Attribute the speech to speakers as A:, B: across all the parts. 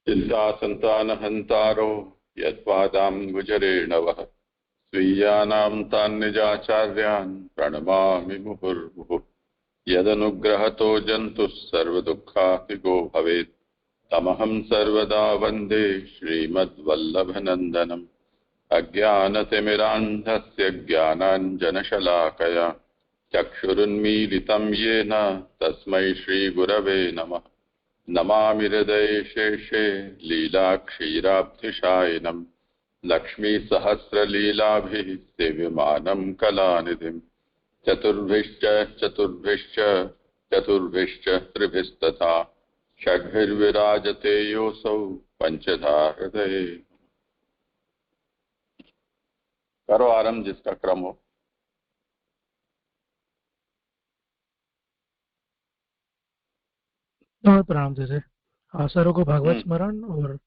A: चिन्तासन्तानहन्तारो यत्पादाम्बुजरेणवः स्वीयानां तान् निजाचार्यान् प्रणमामि मुहुर्मुहुः। यदनुग्रहतो जन्तुः सर्वदुःखातिगो भवेत् तमहं सर्वदा वन्दे श्रीमद्वल्लभनन्दनम्। अज्ञानतिमिरान्धस्य ज्ञानाञ्जनशलाकया चक्षुरुन्मीलितं येन तस्मै श्रीगुरवे नमः। नमामि हृदये शेषे लीलाक्षीराब्धिशायिनं लक्ष्मीसहस्रलीलाभिः सेव्यमानं कलानिधिं चतुर्भिश्च त्रिभिस्तथा षड्भिर्विराजते योऽसौ पंचधा हृदये। करो आरंभ जिसका क्रम हो।
B: प्रणाम जैसे सरों को भागवत स्मरण और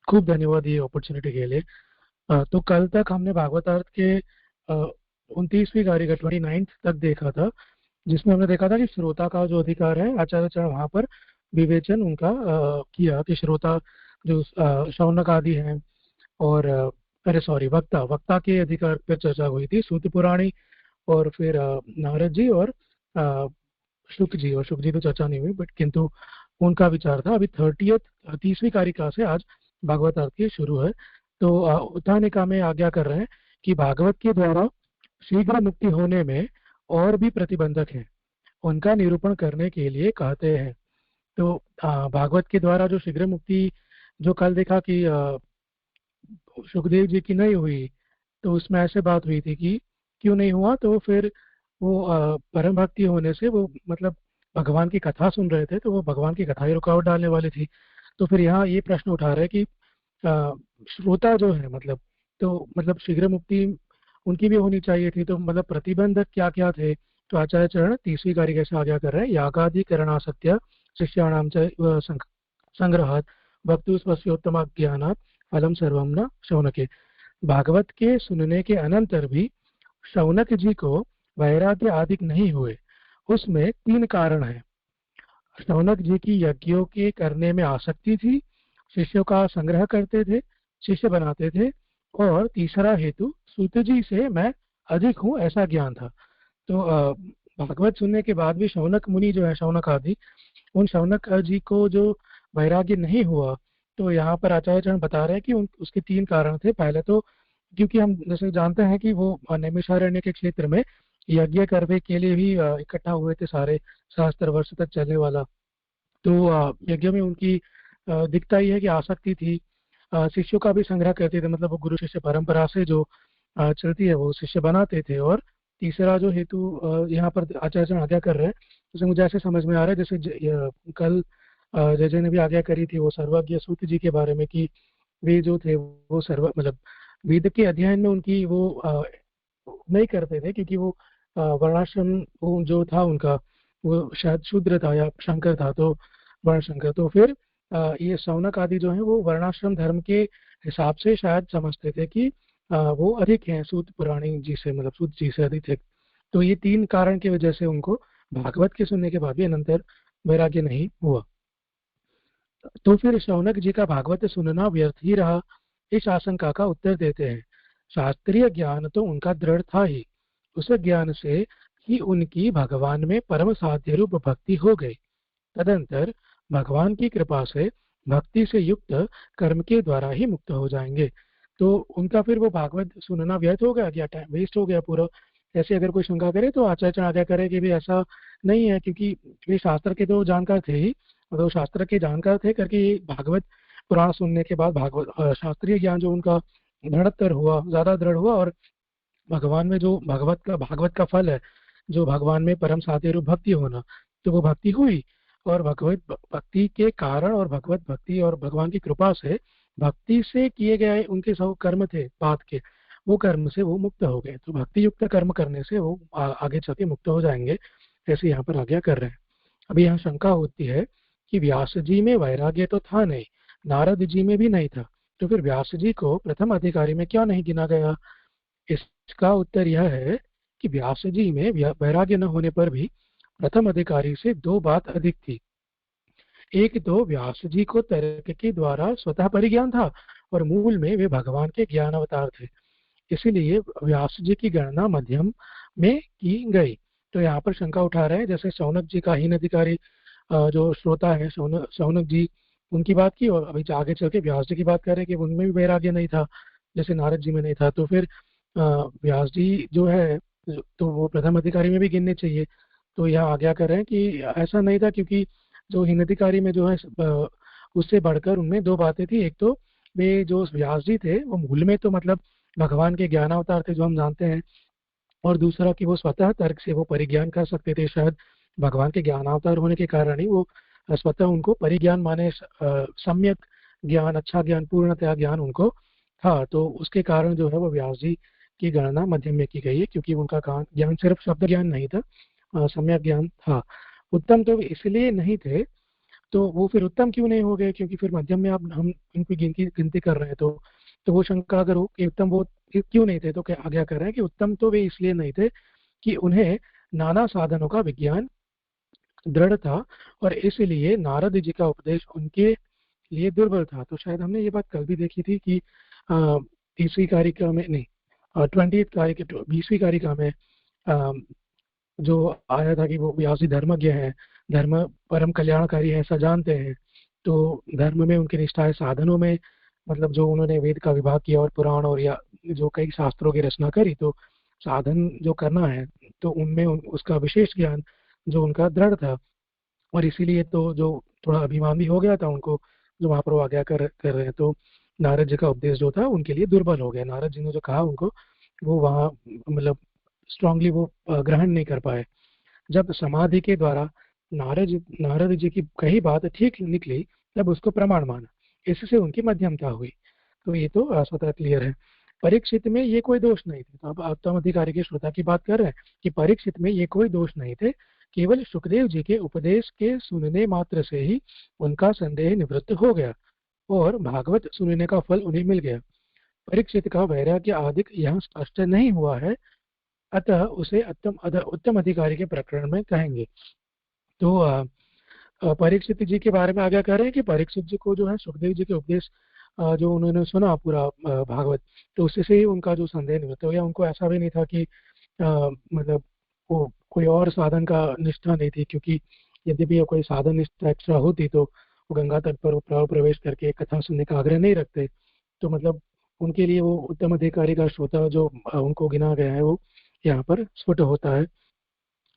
B: खूब धन्यवाद ये अपॉर्चुनिटी के लिए। तो कल तक हमने भागवतार्थ के 29वीं कारिका 29th तक देखा था, जिसमें हमने देखा था कि श्रोता का जो अधिकार है आचार्य चरण वहां पर विवेचन उनका किया कि श्रोता जो शौनक आदि हैं और वक्ता के अधिकार पर चर्चा हुई थी, सूत पुराणी और फिर नारद जी और शुक जी तो चर्चा नहीं हुई, बट किंतु उनका विचार था। अभी 30वीं कारिका से आज भागवतार्थ की शुरू है। तो उत्थानिका में आज्ञा कर रहे हैं कि भागवत के द्वारा शीघ्र मुक्ति होने में और भी प्रतिबंधक हैं, उनका निरूपण करने के लिए कहते हैं। तो भागवत के द्वारा जो शीघ्र मुक्ति जो कल देखा कि सुखदेव जी की नहीं हुई, तो उसमें ऐसे बात हुई थी कि क्यों नहीं हुआ, तो फिर वो परम भक्ति होने से वो मतलब भगवान की कथा सुन रहे थे, तो वो भगवान की कथा ही रुकावट डालने वाली थी। तो फिर यहाँ ये प्रश्न उठा रहे हैं कि श्रोता जो है मतलब शीघ्र मुक्ति उनकी भी होनी चाहिए थी, तो मतलब प्रतिबंधक क्या क्या थे। तो आचार्य चरण 30वीं कारिका से आज्ञा कर रहे हैं, यागादि करणासक्त्य शिष्याणाम च संग्रहात् भक्तु स्वस्योत्तम ज्ञानात् फलम सर्वम न शौनके। भागवत के सुनने के अनंतर भी शौनक जी को वैराग्य आदि नहीं हुए, उसमें 3 कारण हैं। शौनक जी की यज्ञों के करने में आसक्ति थी, शिष्यों का संग्रह करते थे, शिष्य बनाते थे, और तीसरा हेतु सूत जी से मैं अधिक हूँ ऐसा ज्ञान था। तो भागवत सुनने के बाद भी शौनक मुनि जो है, शौनक आदि, उन शौनक जी को जो वैराग्य नहीं हुआ, तो यहाँ पर आचार्य चरण बता रहे हैं कि उसके 3 कारण थे। पहले तो क्योंकि हम जैसे जानते हैं कि वो नैमिषारण्य के क्षेत्र में यज्ञ करने के लिए भी इकट्ठा हुए थे, सारे सहस्त्र वर्ष तक चलने वाला। तो यज्ञ में उनकी दिखता ही है कि आसक्ति थी। शिष्यों का भी संग्रह करते थे, मतलब वो गुरु शिष्य परंपरा से जो चलती है वो शिष्य बनाते थे। और तीसरा जो हेतु यहाँ पर आचार्य आज्ञा कर रहे हैं, जैसे मुझे ऐसे समझ में आ रहा है, जैसे कल जय ने भी आज्ञा करी थी वो सर्वज्ञ सूत जी के बारे में कि वे जो थे वो मतलब वेद के अध्ययन में उनकी वो नहीं करते थे, क्योंकि वो वर्णाश्रम जो था उनका वो शायद शूद्र था या शंकर था, तो वर्ण शंकर। तो फिर ये शौनक आदि जो है वो वर्णाश्रम धर्म के हिसाब से शायद समझते थे कि वो अधिक हैं सूत पुराणी जी से, मतलब सूत जी से अधिक थे। तो ये 3 कारण की वजह से उनको भागवत के सुनने के बाद भी अनंतर वैराग्य नहीं हुआ। तो फिर शौनक जी का भागवत सुनना व्यर्थ ही रहा, इस आशंका का उत्तर देते हैं। शास्त्रीय ज्ञान तो उनका दृढ़ था ही, उस ज्ञान से ही उनकी भगवान में परम साध्य रूप भक्ति हो गई। तदंतर भगवान की कृपा से भक्ति से युक्त कर्म के द्वारा ही मुक्त हो जाएंगे। तो उनका फिर वो भागवत सुनना व्यर्थ हो गया, टाइम वेस्ट हो गया पूरा। ऐसे अगर कोई शंका करे तो आचार्य आज्ञा करे कि भी ऐसा नहीं है, क्योंकि वे शास्त्र के तो जानकार थे ही, मतलब शास्त्र के जानकार थे करके भागवत पुराण सुनने के बाद भागवत शास्त्रीय ज्ञान जो उनका दृढ़तर हुआ, ज्यादा दृढ़ हुआ, और भगवान में जो भागवत का फल है, जो भगवान में परम साध्य रूप भक्ति होना, तो वो भक्ति हुई। और भगवत भक्ति के कारण और भगवत भक्ति और भगवान की कृपा से भक्ति से किए गए उनके सब कर्म थे बाद के, वो कर्म से वो मुक्त हो गए। तो भक्ति युक्त कर्म करने से वो आगे चल के मुक्त हो जाएंगे, ऐसे यहाँ पर आज्ञा कर रहे हैं। अभी यहाँ शंका होती है कि व्यास जी में वैराग्य तो था नहीं, नारद जी में भी नहीं था, तो फिर व्यास जी को प्रथम अधिकारी में क्यों नहीं गिना गया। इसका उत्तर यह है कि व्यास जी में वैराग्य न होने पर भी प्रथम अधिकारी से 2 बात अधिक थी। एक तो व्यास जी को तर्क के द्वारा स्वतः परिज्ञान था और मूल में वे भगवान के ज्ञान अवतार थे, इसीलिए व्यास जी की गणना मध्यम में की गई। तो यहाँ पर शंका उठा रहे हैं, जैसे शौनक जी का हीन अधिकारी जो श्रोता है शौनक जी, उनकी बात की, और अभी आगे चल के व्यास जी की बात कर रहे हैं कि उनमें भी वैराग्य नहीं था जैसे नारद जी में नहीं था। तो फिर व्यास जी जो है तो वो प्रथम अधिकारी में भी गिनने चाहिए। तो यहाँ आज्ञा कर रहे हैं कि ऐसा नहीं था, क्योंकि जो हीन अधिकारी में जो है उससे बढ़कर उनमें दो बातें थी। एक तो वे जो व्यास जी थे वो मूल में तो मतलब भगवान के ज्ञानावतार थे जो हम जानते हैं, और दूसरा कि वो स्वतः तर्क से वो परिज्ञान कर सकते थे। शायद भगवान के ज्ञानावतार होने के कारण ही वो स्वतः उनको परिज्ञान माने सम्यक ज्ञान, अच्छा ज्ञान, पूर्णतया ज्ञान उनको था। तो उसके कारण जो है वो व्यास जी की गणना मध्यम में की गई है, क्योंकि उनका ज्ञान सिर्फ शब्द ज्ञान नहीं था, सम्यक ज्ञान था। उत्तम तो इसलिए नहीं थे, तो वो फिर उत्तम क्यों नहीं हो गए, क्योंकि फिर मध्यम में आप हम इनकी गिनती कर रहे हैं। तो वो शंका अगर हो कि उत्तम वो क्यों नहीं थे, तो क्या आज्ञा कर रहे हैं कि उत्तम तो वे इसलिए नहीं थे कि उन्हें नाना साधनों का विज्ञान दृढ़ था, और इसलिए नारद जी का उपदेश उनके लिए दुर्बल था। तो शायद हमने ये बात कल भी देखी थी कि 30वीं कारिका में नहीं, 20वीं कारिका, 20वीं कारिका में जो आया था कि वो व्यास जी धर्मज्ञ है, धर्म परम कल्याणकारी है, ऐसा जानते हैं। तो धर्म में उनकी निष्ठा है, साधनों में मतलब जो उन्होंने वेद का विभाग किया और पुराण और या जो कई शास्त्रों की रचना करी, तो साधन जो करना है तो उनमें उसका विशेष ज्ञान जो उनका दृढ़ था, और इसीलिए तो जो थोड़ा अभिमान भी हो गया था उनको, जो वहां पर वो आज्ञा कर रहे हैं। तो नारद जी का उपदेश जो था उनके लिए दुर्बल हो गया। नारद जी ने जो कहा उनको, वो वहाँ मतलब स्ट्रांगली वो ग्रहण नहीं कर पाए। जब समाधि के द्वारा नारद जी की कही बात ठीक निकली, तब उसको प्रमाण माना, इससे उनकी मध्यमता हुई। तो ये तो स्वतः क्लियर है। परीक्षित में ये कोई दोष नहीं थे। तो अब उत्तम अधिकारी के श्रोता की बात कर रहे हैं कि परीक्षित में ये कोई दोष नहीं थे, केवल सुखदेव जी के उपदेश के सुनने मात्र से ही उनका संदेह निवृत्त हो गया और भागवत सुनने का फल उन्हें मिल गया। परीक्षित का वैराग्य आदि यहाँ स्पष्ट नहीं हुआ है, अतः उसे उत्तम अधिकारी के प्रकरण में कहेंगे। तो परीक्षित जी के बारे में आगे कह रहे हैं कि परीक्षित जी को जो है सुखदेव जी के उपदेश जो उन्होंने सुना पूरा भागवत, तो उससे से ही उनका जो संदेह निवृत्त हो गया। उनको ऐसा भी नहीं था कि मतलब वो कोई और साधन का निष्ठा नहीं थी, क्योंकि यद्यपि कोई साधन निष्ठा एक्स्ट्रा होती तो वो गंगा तट पर प्रवेश करके कथा सुनने का आग्रह नहीं रखते। तो मतलब उनके लिए वो उत्तम अधिकारी का श्रोता जो उनको गिना गया है वो यहाँ पर स्फुट होता है।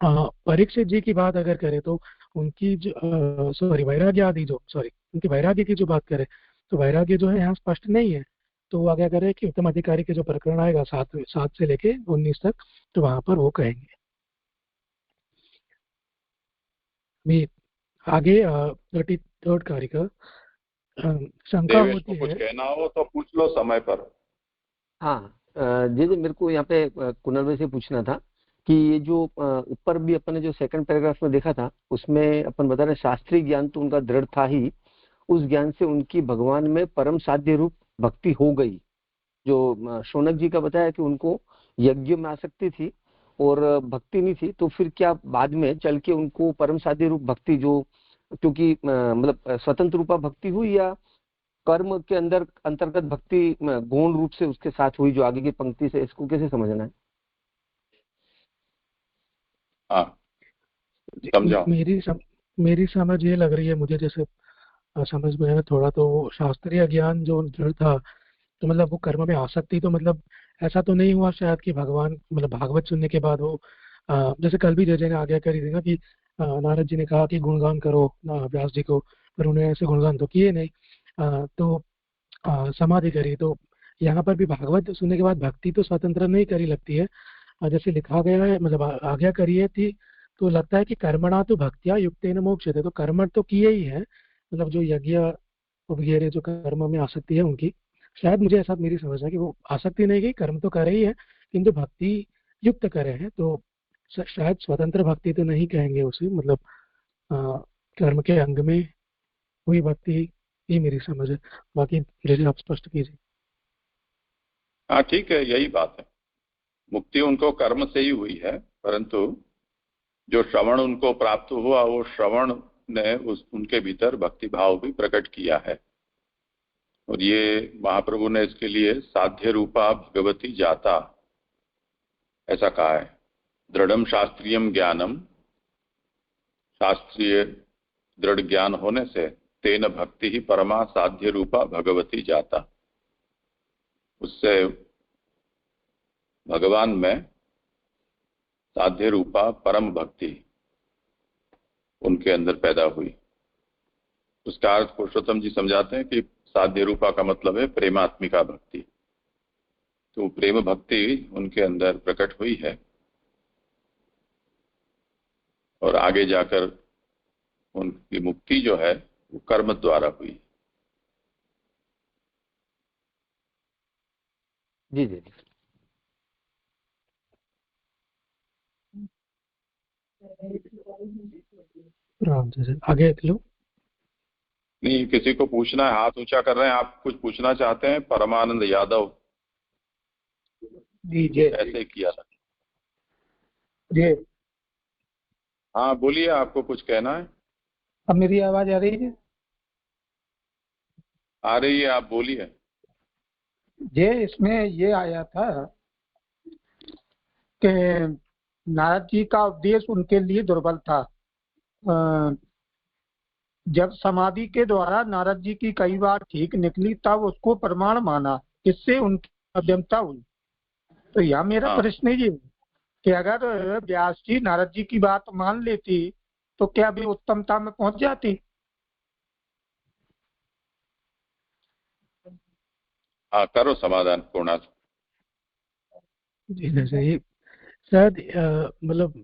B: परीक्षित जी की बात अगर करें तो उनकी जो सॉरी वैराग्य आदि जो सॉरी उनके वैराग्य की जो बात करें, तो वैराग्य जो है यहाँ स्पष्ट नहीं है। तो वो आगे करें कि उत्तम अधिकारी के जो प्रकरण आएगा 7 से लेके 19 तक, तो वहां पर वो कहेंगे। भी आगे 33rd कारिका शंका
A: देवेश को
B: होती
A: कुछ
B: है।
A: कहना हो तो पूछ लो समय पर।
C: हाँ जी मेरे को यहाँ पे कुणाल भाई से पूछना था कि ये जो ऊपर भी अपन ने जो सेकंड पैराग्राफ में देखा था, उसमें अपन बता रहे शास्त्रीय ज्ञान तो उनका दृढ़ था ही, उस ज्ञान से उनकी भगवान में परम साध्य रूप भक्ति हो गई। जो शौनक जी का बताया कि उनको यज्ञ में आसक्ति थी और भक्ति नहीं थी, तो फिर क्या बाद में चल के उनको परम साध्य रूप भक्ति जो, क्योंकि मतलब स्वतंत्र रूपा भक्ति हुई या कर्म के अंदर अंतर्गत भक्ति गौण रूप से उसके साथ हुई, जो आगे की पंक्ति से, इसको कैसे समझना है?
A: हाँ समझाओ।
B: मेरी समझ ये लग रही है मुझे, जैसे समझ में है थोड़ा, तो वो शास्त्रीय ज्ञान जो दृढ़ था, तो मतलब वो कर्म में आसक्ति, तो मतलब ऐसा तो नहीं हुआ शायद कि भगवान मतलब भागवत सुनने के बाद वो जैसे कल भी जय ने आज्ञा करी थी ना कि नारद जी ने कहा कि गुणगान करो व्यास जी को, पर उन्होंने ऐसे गुणगान तो किए नहीं। तो समाधि करी। तो यहाँ पर भी भागवत सुनने के बाद भक्ति तो स्वतंत्र नहीं करी लगती है, जैसे लिखा गया है मतलब आज्ञा करी है थी। तो लगता है कि कर्मणा तो भक्तिया युक्तेन मोक्ष्यते, तो कर्म तो किए ही है, मतलब जो यज्ञ वगैरह जो कर्म में आसक्ति है उनकी, शायद मुझे ऐसा मेरी समझ है कि वो आसक्ति नहीं गई, कर्म तो करे ही है किंतु भक्ति युक्त करे हैं। तो शायद स्वतंत्र भक्ति तो नहीं कहेंगे उसे, मतलब कर्म के अंग में हुई भक्ति, ये मेरी समझ है। बाकी जैसे आप स्पष्ट कीजिए।
A: हाँ ठीक है, यही बात है। मुक्ति उनको कर्म से ही हुई है, परंतु जो श्रवण उनको प्राप्त हुआ वो श्रवण ने उनके भीतर भक्ति भाव भी प्रकट किया है। और ये महाप्रभु ने इसके लिए साध्य रूपा भगवती जाता ऐसा कहा है। दृढ़म शास्त्रीयम ज्ञानम, शास्त्रीय दृढ़ ज्ञान होने से तेन भक्ति ही परमा साध्य रूपा भगवती जाता, उससे भगवान में साध्य रूपा परम भक्ति उनके अंदर पैदा हुई। उसका अर्थ पुरुषोत्तम जी समझाते हैं कि साध्य रूपा का मतलब है प्रेमात्मिका भक्ति। तो प्रेम भक्ति उनके अंदर प्रकट हुई है और आगे जाकर उनकी मुक्ति जो है वो कर्म द्वारा हुई।
C: जी जी जी।
B: राम जी आगे लो।
A: नहीं, किसी को पूछना है, हाथ ऊंचा कर रहे हैं, आप कुछ पूछना चाहते हैं? परमानंद यादव
D: जी
A: ऐसे किया था।
D: जी।
A: हाँ बोलिए, आपको कुछ कहना है?
D: अब मेरी आवाज आ रही है?
A: आ रही है, आप बोलिए।
D: जी, इसमें ये आया था कि नारद जी का उपदेश उनके लिए दुर्बल था। जब समाधि के द्वारा नारद जी की कई बार ठीक निकली तब उसको प्रमाण माना, इससे उनकी मध्यमता हुई। तो यह मेरा प्रश्न ये कि अगर व्यास जी नारद जी की बात मान लेती तो क्या भी उत्तमता में पहुंच जाती?
A: हाँ करो समाधान पूर्णा।
B: जी जैसे ही शायद मतलब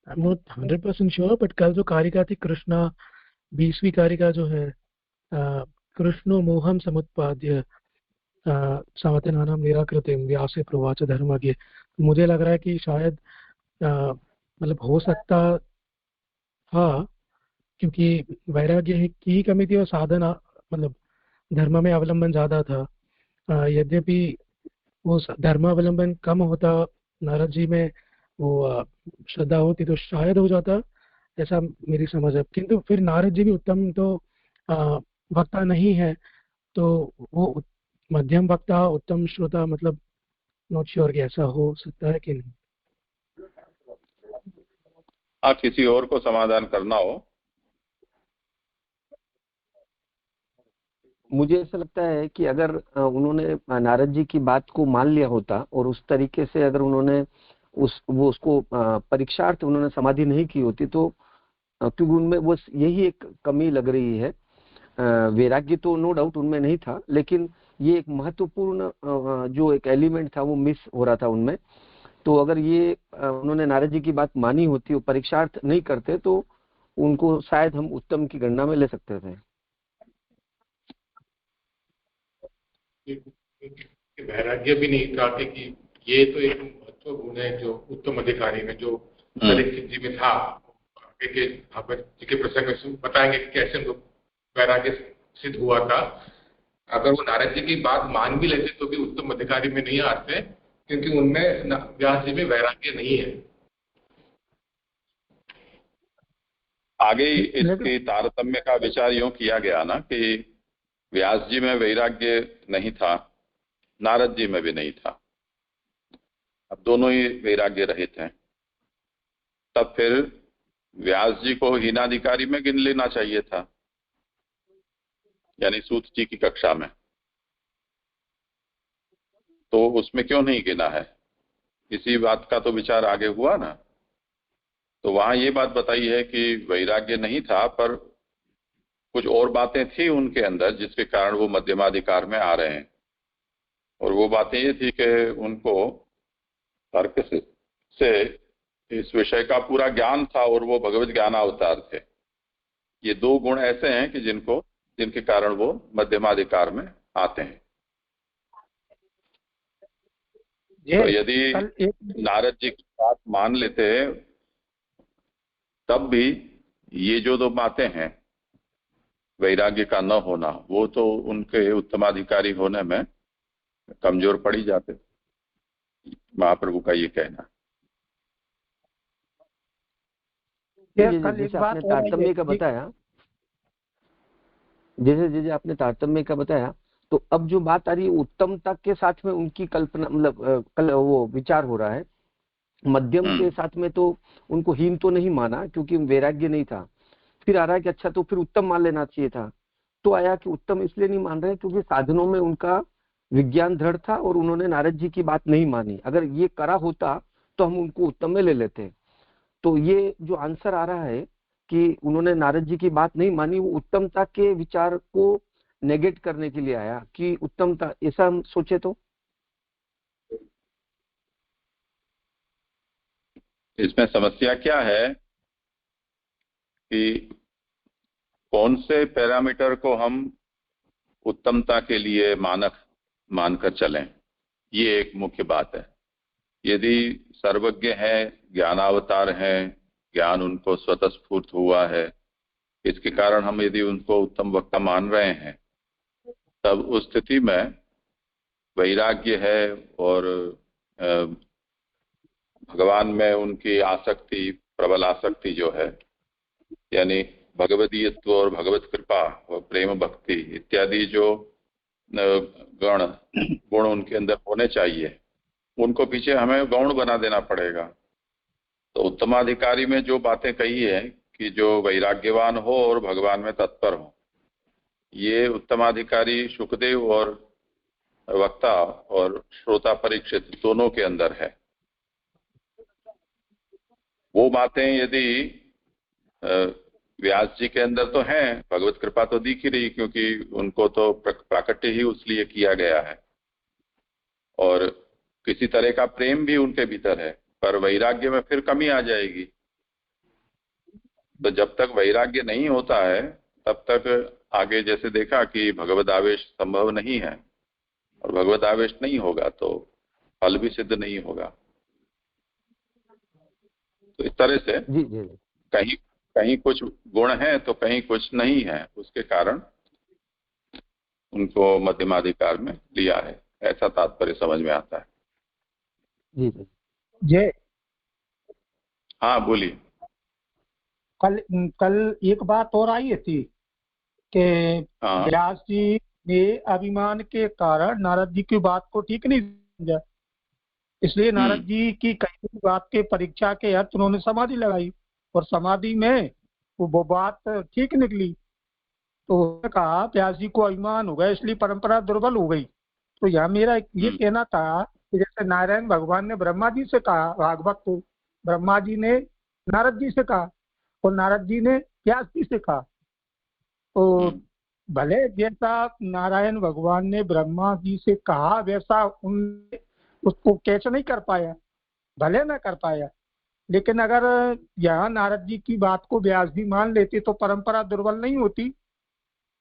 B: I am not 100% sure, but कल जो कारिका थी कृष्णा 20वीं कारिका जो है, कृष्णो मोहम समुत्पाद्य सावधानानाम निराकृतिम व्यासे प्रवाच धर्मज्ञ। मुझे लग रहा है कि शायद मतलब हो सकता था, क्योंकि वैराग्य की ही कमी थी और साधना मतलब धर्म में अवलंबन ज्यादा था। यद्यपि वो धर्मावलंबन कम होता, नारद जी में वो श्रद्धा होती तो शायद हो जाता, ऐसा मेरी समझ है। किंतु फिर नारद जी भी उत्तम तो वक्ता नहीं है, तो वो मध्यम वक्ता उत्तम श्रोता, मतलब नॉट श्योर कि ऐसा हो सकता है कि नहीं।
A: आप किसी और को समाधान करना हो।
C: मुझे ऐसा लगता है कि अगर उन्होंने नारद जी की बात को मान लिया होता और उस तरीके से अगर उन्होंने उसको परीक्षार्थ उन्होंने समाधि नहीं की होती तो क्योंकि उनमें वो यही एक कमी लग रही है। वैराग्य तो नो डाउट उनमें नहीं था, लेकिन ये एक महत्वपूर्ण जो एक एलिमेंट था वो मिस हो रहा था उनमें। तो अगर ये उन्होंने नारद जी की बात मानी होती और परीक्षार्थ नहीं करते तो उनको शायद हम उत्तम की गणना में ले सकते थे।
E: वैराग्य भी नहीं था कि ये तो एक महत्व गुण है जो उत्तम अधिकारी में जो परीक्षित जी में था। जी के प्रसंग में बताएंगे कि कैसे उनको वैराग्य सिद्ध हुआ था। अगर वो नारद जी की बात मान भी लेते तो भी उत्तम अधिकारी में नहीं आते, क्योंकि उनमें व्यास जी में वैराग्य नहीं है।
A: आगे इसके तारतम्य का विचार यूं किया गया ना कि व्यास जी में वैराग्य नहीं था, नारद जी में भी नहीं था, अब दोनों ही वैराग्य रहित हैं। तब फिर व्यास जी को हीनाधिकारी में गिन लेना चाहिए था, यानी सूत जी की कक्षा में। तो उसमें क्यों नहीं गिना है? इसी बात का तो विचार आगे हुआ ना। तो वहां ये बात बताई है कि वैराग्य नहीं था, पर कुछ और बातें थी उनके अंदर जिसके कारण वो मध्यमाधिकार में आ रहे हैं। और वो बातें ये थी कि उनको तर्क से इस विषय का पूरा ज्ञान था और वो भगवत ज्ञानावतार थे। ये दो गुण ऐसे हैं कि जिनके कारण वो मध्यमाधिकार में आते हैं। तो यदि नारद जी की बात मान लेते तब भी ये जो दो बातें हैं, वैराग्य का न होना, वो तो उनके उत्तमाधिकारी होने में कमजोर पड़ ही जाते। महाप्रभु का ये कहना।
C: जैसे आपने तारतम्य का बताया जैसे जैसे आपने तारतम्य का बताया, तो अब जो बात आ रही है उत्तमता के साथ में उनकी कल्पना, मतलब वो विचार हो रहा है। मध्यम के साथ में तो उनको हीन तो नहीं माना क्योंकि वैराग्य नहीं था। फिर आ रहा है कि अच्छा तो फिर उत्तम मान लेना चाहिए था। तो आया कि उत्तम इसलिए नहीं मान रहे क्योंकि साधनों में उनका विज्ञान दृढ़ था और उन्होंने नारद जी की बात नहीं मानी। अगर ये करा होता तो हम उनको उत्तम में ले लेते। तो ये जो आंसर आ रहा है कि उन्होंने नारद जी की बात नहीं मानी, वो उत्तमता के विचार को नेगेट करने के लिए आया कि उत्तमता, ऐसा हम सोचे तो।
A: इसमें समस्या क्या है कि कौन से पैरामीटर को हम उत्तमता के लिए मानक मानकर चलें, ये एक मुख्य बात है। यदि सर्वज्ञ है, ज्ञानावतार है, ज्ञान उनको स्वतः स्फूर्त हुआ है, इसके कारण हम यदि उनको उत्तम वक्ता मान रहे हैं, तब उस स्थिति में वैराग्य है और भगवान में उनकी आसक्ति, प्रबल आसक्ति जो है, यानी भगवदीयत्व और भगवत कृपा और प्रेम भक्ति इत्यादि जो गुण उनके अंदर होने चाहिए, उनको पीछे हमें गौण बना देना पड़ेगा। तो उत्तमाधिकारी में जो बातें कही है कि जो वैराग्यवान हो और भगवान में तत्पर हो, ये उत्तमाधिकारी सुखदेव और वक्ता और श्रोता परीक्षित दोनों के अंदर है। वो बातें यदि व्यास जी के अंदर तो हैं, भगवत कृपा तो दिख ही रही, क्योंकि उनको तो प्राकट्य ही उसलिए किया गया है और किसी तरह का प्रेम भी उनके भीतर है, पर वैराग्य में फिर कमी आ जाएगी। तो जब तक वैराग्य नहीं होता है तब तक आगे जैसे देखा कि भगवद आवेश संभव नहीं है, और भगवद आवेश नहीं होगा तो फल भी सिद्ध नहीं होगा। तो इस तरह से कहीं कहीं कुछ गुण है तो कहीं कुछ नहीं है, उसके कारण उनको मध्यमाधिकार में लिया है, ऐसा तात्पर्य समझ में आता है।
C: जी
D: जय।
A: हाँ बोलिए।
D: कल एक बात और आई थी कि व्यास जी ने अभिमान के कारण नारद जी की बात को ठीक नहीं समझा, इसलिए नारद जी की कई बात के परीक्षा के अर्थ उन्होंने समाधि लगाई और समाधि में वो बात ठीक निकली। तो उन्होंने कहा व्यास जी को अभिमान हो गया इसलिए परंपरा दुर्बल हो गई। तो यहाँ मेरा ये कहना था कि जैसे नारायण भगवान ने ब्रह्मा जी से कहा, भागवत को ब्रह्मा जी ने नारद जी से कहा और नारद जी ने व्यास जी से कहा। तो भले जैसा नारायण भगवान ने ब्रह्मा जी से कहा वैसा उन उसको कैच नहीं कर पाया, भले ना कर पाया, लेकिन अगर यहाँ नारद जी की बात को व्यास जी मान लेते तो परंपरा दुर्बल नहीं होती।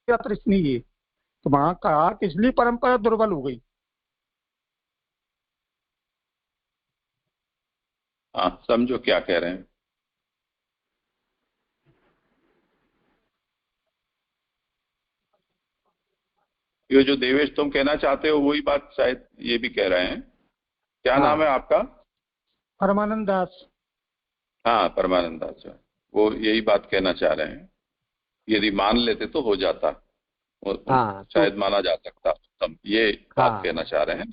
D: प्रश्न ये तो वहां कहा कि इसलिए परंपरा दुर्बल हो गई।
A: हाँ समझो क्या कह रहे हैं। ये जो देवेश तुम कहना चाहते हो वही बात शायद ये भी कह रहे हैं। क्या नाम है आपका?
D: परमानंद दास।
A: हाँ परमानंद दास, वो यही बात कहना चाह रहे हैं। यदि मान लेते तो हो जाता, शायद तो माना जा सकता, तब ये बात कहना चाह रहे हैं।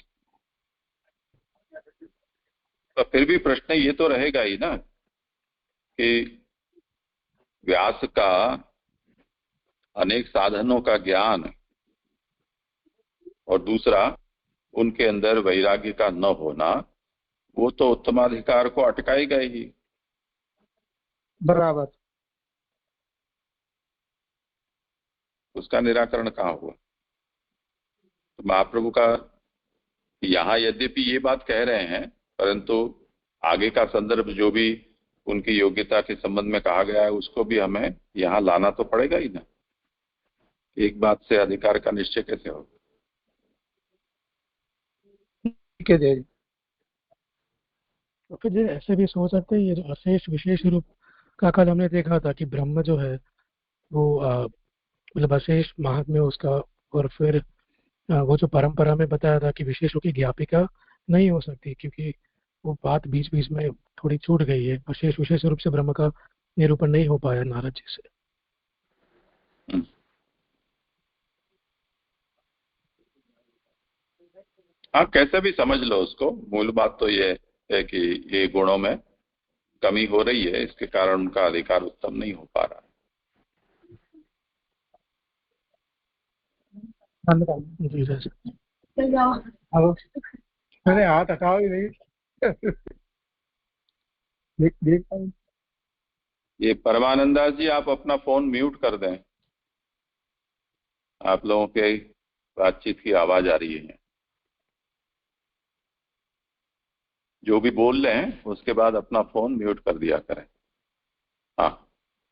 A: तो फिर भी प्रश्न ये तो रहेगा ही ना कि व्यास का अनेक साधनों का ज्ञान और दूसरा उनके अंदर वैराग्य का न होना, वो तो उत्तमाधिकार को अटकाएगा ही।
D: बराबर।
A: उसका निराकरण कहाँ हुआ? तो महाप्रभु का यहाँ यद्यपि ये बात कह रहे हैं, परंतु आगे का संदर्भ जो भी उनकी योग्यता के संबंध में कहा गया है उसको भी हमें यहाँ लाना तो पड़ेगा ही ना। एक बात से अधिकार का निश्चय कैसे होगा?
B: तो फिर ऐसे भी सोच सकते हैं, ये जो अशेष विशेष रूप का कल हमने देखा था कि ब्रह्म जो है वो मतलब अशेष महात्म्य उसका, और फिर वो जो परंपरा में बताया था कि विशेष रूप की ज्ञापिका नहीं हो सकती क्योंकि वो बात बीच बीच में थोड़ी छूट गई है। अशेष विशेष रूप से ब्रह्म का निरूपण नहीं हो पाया नारद जी से।
A: हाँ, कैसे भी समझ लो उसको, मूल बात तो ये है कि ये गुणों में कमी हो रही है, इसके कारण उनका अधिकार उत्तम नहीं हो पा रहा है।
B: जी सर।
D: अब मैंने हाथ हटाओ ही नहीं। देख
A: ये परमानंदास जी, आप अपना फोन म्यूट कर दें, आप लोगों के बातचीत की आवाज आ रही है। जो भी बोल रहे हैं उसके बाद अपना फोन म्यूट कर दिया करें। हाँ,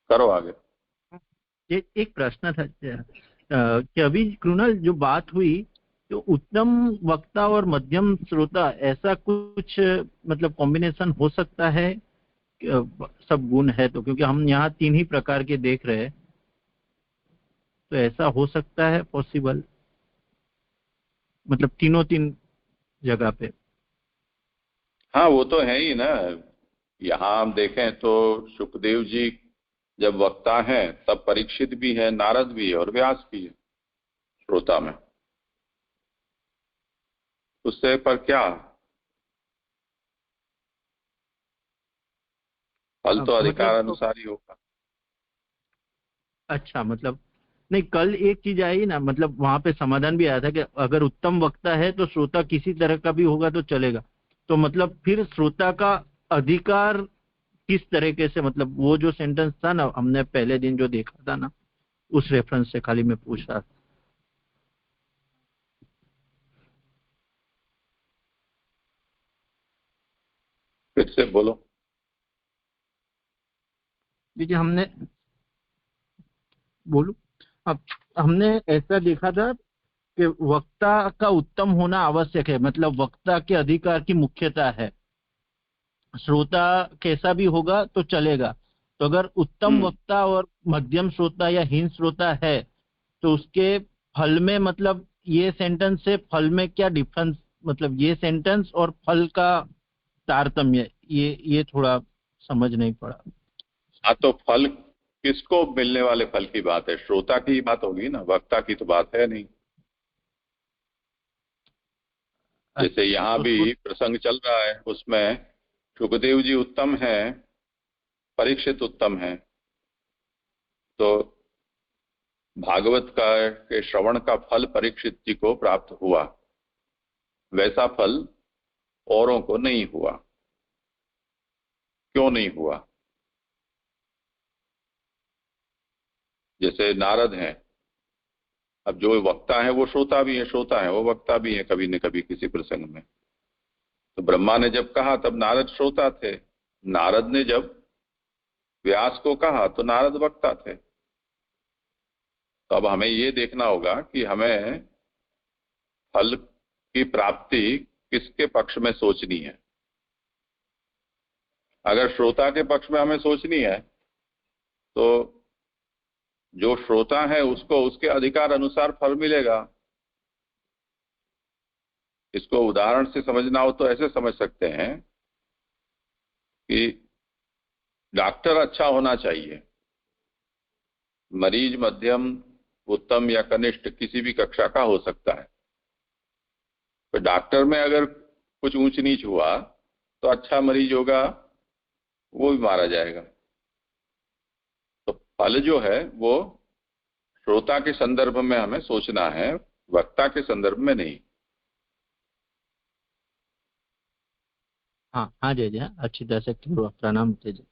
A: करो आगे।
F: एक प्रश्न था कि अभी कृणाल जो बात हुई, जो उत्तम वक्ता और मध्यम श्रोता, ऐसा कुछ मतलब कॉम्बिनेशन हो सकता है? सब गुण है तो, क्योंकि हम यहाँ 3 ही प्रकार के देख रहे हैं, तो ऐसा हो सकता है पॉसिबल, मतलब तीनों 3 जगह पे?
A: हाँ, वो तो है ही ना। यहाँ हम देखें तो सुखदेव जी जब वक्ता हैं तब परीक्षित भी है, नारद भी है और व्यास भी है श्रोता में। उससे पर क्या फल तो अधिकार अनुसार ही होगा।
F: अच्छा, मतलब नहीं, कल एक चीज आई ना, मतलब वहां पे समाधान भी आया था कि अगर उत्तम वक्ता है तो श्रोता किसी तरह का भी होगा तो चलेगा। तो मतलब फिर श्रोता का अधिकार किस तरीके से, मतलब वो जो सेंटेंस था ना हमने पहले दिन जो देखा था ना, उस रेफरेंस से खाली मैं पूछ रहा था।
A: फिर से बोलो।
F: देखिए हमने बोलू, अब हमने ऐसा देखा था कि वक्ता का उत्तम होना आवश्यक है, मतलब वक्ता के अधिकार की मुख्यता है, श्रोता कैसा भी होगा तो चलेगा। तो अगर उत्तम वक्ता और मध्यम श्रोता या हीन श्रोता है तो उसके फल में, मतलब ये सेंटेंस से फल में क्या डिफरेंस, मतलब ये सेंटेंस और फल का तारतम्य, ये थोड़ा समझ नहीं पड़ा।
A: हाँ, तो फल किसको मिलने वाले फल की बात है? श्रोता की बात होगी ना, वक्ता की तो बात है नहीं। जैसे यहाँ भी प्रसंग चल रहा है, उसमें सुखदेव जी उत्तम है, परीक्षित उत्तम है, तो भागवत का के श्रवण का फल परीक्षित जी को प्राप्त हुआ, वैसा फल औरों को नहीं हुआ। क्यों नहीं हुआ? जैसे नारद हैं, अब जो वक्ता है वो श्रोता भी है, श्रोता है वो वक्ता भी है कभी न कभी किसी प्रसंग में। तो ब्रह्मा ने जब कहा तब नारद श्रोता थे, नारद ने जब व्यास को कहा तो नारद वक्ता थे। तो अब हमें ये देखना होगा कि हमें फल की प्राप्ति किसके पक्ष में सोचनी है। अगर श्रोता के पक्ष में हमें सोचनी है तो जो श्रोता है उसको उसके अधिकार अनुसार फल मिलेगा। इसको उदाहरण से समझना हो तो ऐसे समझ सकते हैं कि डॉक्टर अच्छा होना चाहिए, मरीज मध्यम, उत्तम या कनिष्ठ किसी भी कक्षा का हो सकता है। तो डॉक्टर में अगर कुछ ऊंच नीच हुआ तो अच्छा मरीज होगा वो भी मारा जाएगा। तो फल जो है वो श्रोता के संदर्भ में हमें सोचना है, वक्ता के संदर्भ में नहीं।
F: हाँ हाँ जय जय, अच्छी तरह से प्रणाम जय जय।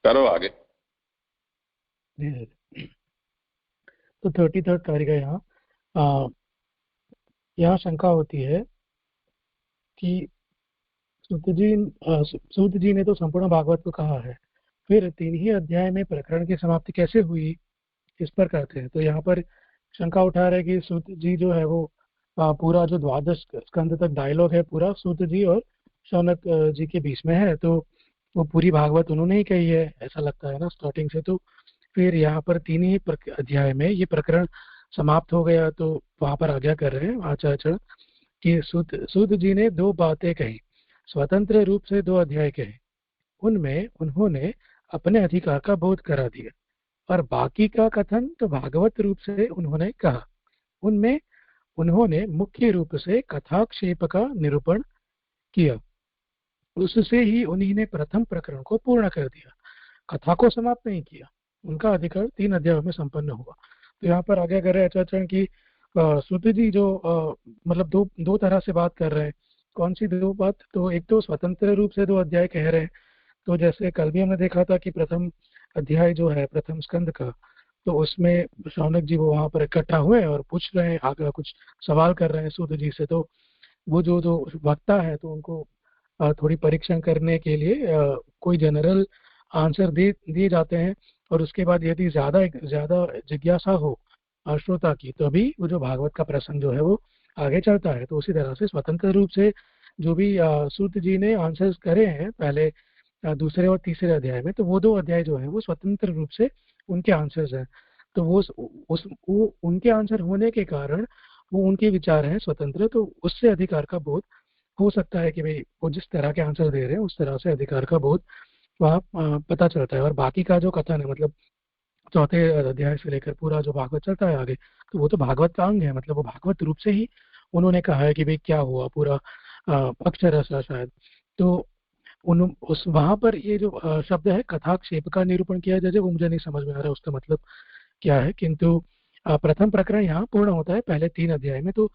A: करो आगे।
B: तो 33rd कार्य का यहाँ शंका होती है कि सूत जी ने तो संपूर्ण भागवत को कहा है, फिर 3 ही अध्याय में प्रकरण की समाप्ति कैसे हुई, इस पर कहते हैं। तो यहाँ पर शंका उठा रहे कि सूत जी जो है वो पूरा जो 12 स्कंद तक डायलॉग है पूरा सूत जी और शौनक जी के बीच में है, तो वो पूरी भागवत उन्होंने ही कही है, ऐसा लगता है ना स्टार्टिंग से। तो फिर यहाँ पर 3 ही अध्याय में ये प्रकरण समाप्त हो गया, तो वहां पर आज्ञा कर रहे हैं आचार्य कि सूत जी ने 2 बातें कही, स्वतंत्र रूप से 2 अध्याय कहे, उनमें उन्होंने अपने अधिकार का बोध करा दिया और बाकी का कथन तो भागवत रूप से उन्होंने कहा। उनमें उन्होंने मुख्य रूप से कथाक्षेप का निरूपण किया, उससे ही उन्हीं ने प्रथम प्रकरण को पूर्ण कर दिया, कथा को समाप्त नहीं किया। उनका अधिकार 3 अध्यायों में संपन्न हुआ। तो यहाँ पर आगे कर रहे हैं आचार्य की सूत जी जो मतलब दो तरह से बात कर रहे हैं। कौन सी दो बात? तो एक तो स्वतंत्र रूप से 2 अध्याय कह रहे हैं। तो जैसे कल भी हमने देखा था कि प्रथम अध्याय जो है प्रथम स्कंद का, तो उसमें शौनक जी वो वहां पर इकट्ठा हुए और पूछ रहे हैं, आगे कुछ सवाल कर रहे हैं सूत जी से। तो वो जो वक्ता है तो उनको थोड़ी परीक्षण करने के लिए कोई जनरल आंसर दिए जाते हैं, और उसके बाद यदि ज्यादा जिज्ञासा हो श्रोता की तो अभी वो जो भागवत का प्रसंग जो है वो आगे चलता है। तो उसी तरह से स्वतंत्र रूप से जो भी सूत जी ने आंसर्स करे हैं पहले दूसरे और तीसरे अध्याय में, तो वो 2 अध्याय जो है वो स्वतंत्र रूप से उनके आंसर्स हैं। तो वो उनके आंसर होने के कारण वो उनके विचार हैं स्वतंत्र, तो उससे अधिकार का बोध हो सकता है कि भाई वो जिस तरह के आंसर दे रहे हैं उस तरह से अधिकार का बोध वहाँ पता चलता है। और बाकी का जो कथन है, मतलब चौथे अध्याय से लेकर पूरा जो भागवत चलता है आगे, तो वो तो भागवत का अंग है, मतलब वो भागवत रूप से ही उन्होंने कहा है कि भाई क्या हुआ पूरा अक्षरश शायद। तो उस वहां पर ये जो शब्द है कथाक्षेप का निरूपण किया जाए, वो मुझे नहीं समझ में आ रहा उसका मतलब क्या है। किंतु प्रथम प्रकरण यहाँ पूर्ण होता है पहले 3 अध्याय में, तो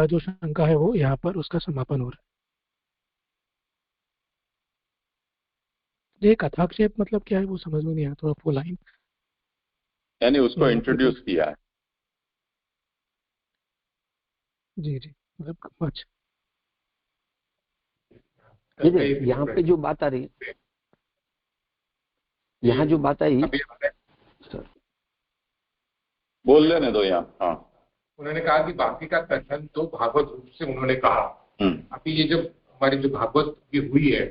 B: जो शंका है वो यहाँ पर उसका समापन हो रहा है। ये कथाक्षेप मतलब क्या है वो समझ में नहीं आया, तो आपको लाइन
A: यानी उसको इंट्रोड्यूस किया है।
B: जी मतलब अच्छा
C: यहाँ पे जो बात आ रही है, यहाँ जो बात आई,
A: बोल लेने दो यहाँ। हाँ,
E: उन्होंने कहा कि बाकी का कथन तो भागवत रूप से उन्होंने कहा। अभी ये जो हमारी जो भागवत की हुई है,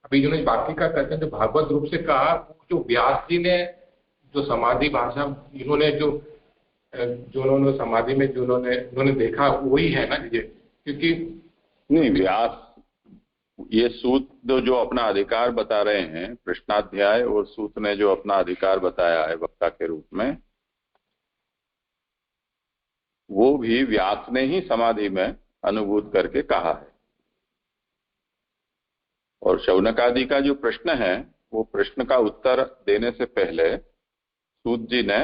E: अभी जो बाकी का कथन जो भागवत रूप से कहा, जो व्यास जी ने जो समाधि भाषा इन्होंने जो उन्होंने समाधि में जो उन्होंने देखा वही है ना ये, क्योंकि
A: नहीं व्यास ये सूत जो अपना अधिकार बता रहे हैं प्रश्नाध्याय, और सूत ने जो अपना अधिकार बताया है वक्ता के रूप में, वो भी व्यास ने ही समाधि में अनुभूत करके कहा है। और शौनक आदि का जो प्रश्न है वो प्रश्न का उत्तर देने से पहले सूत जी ने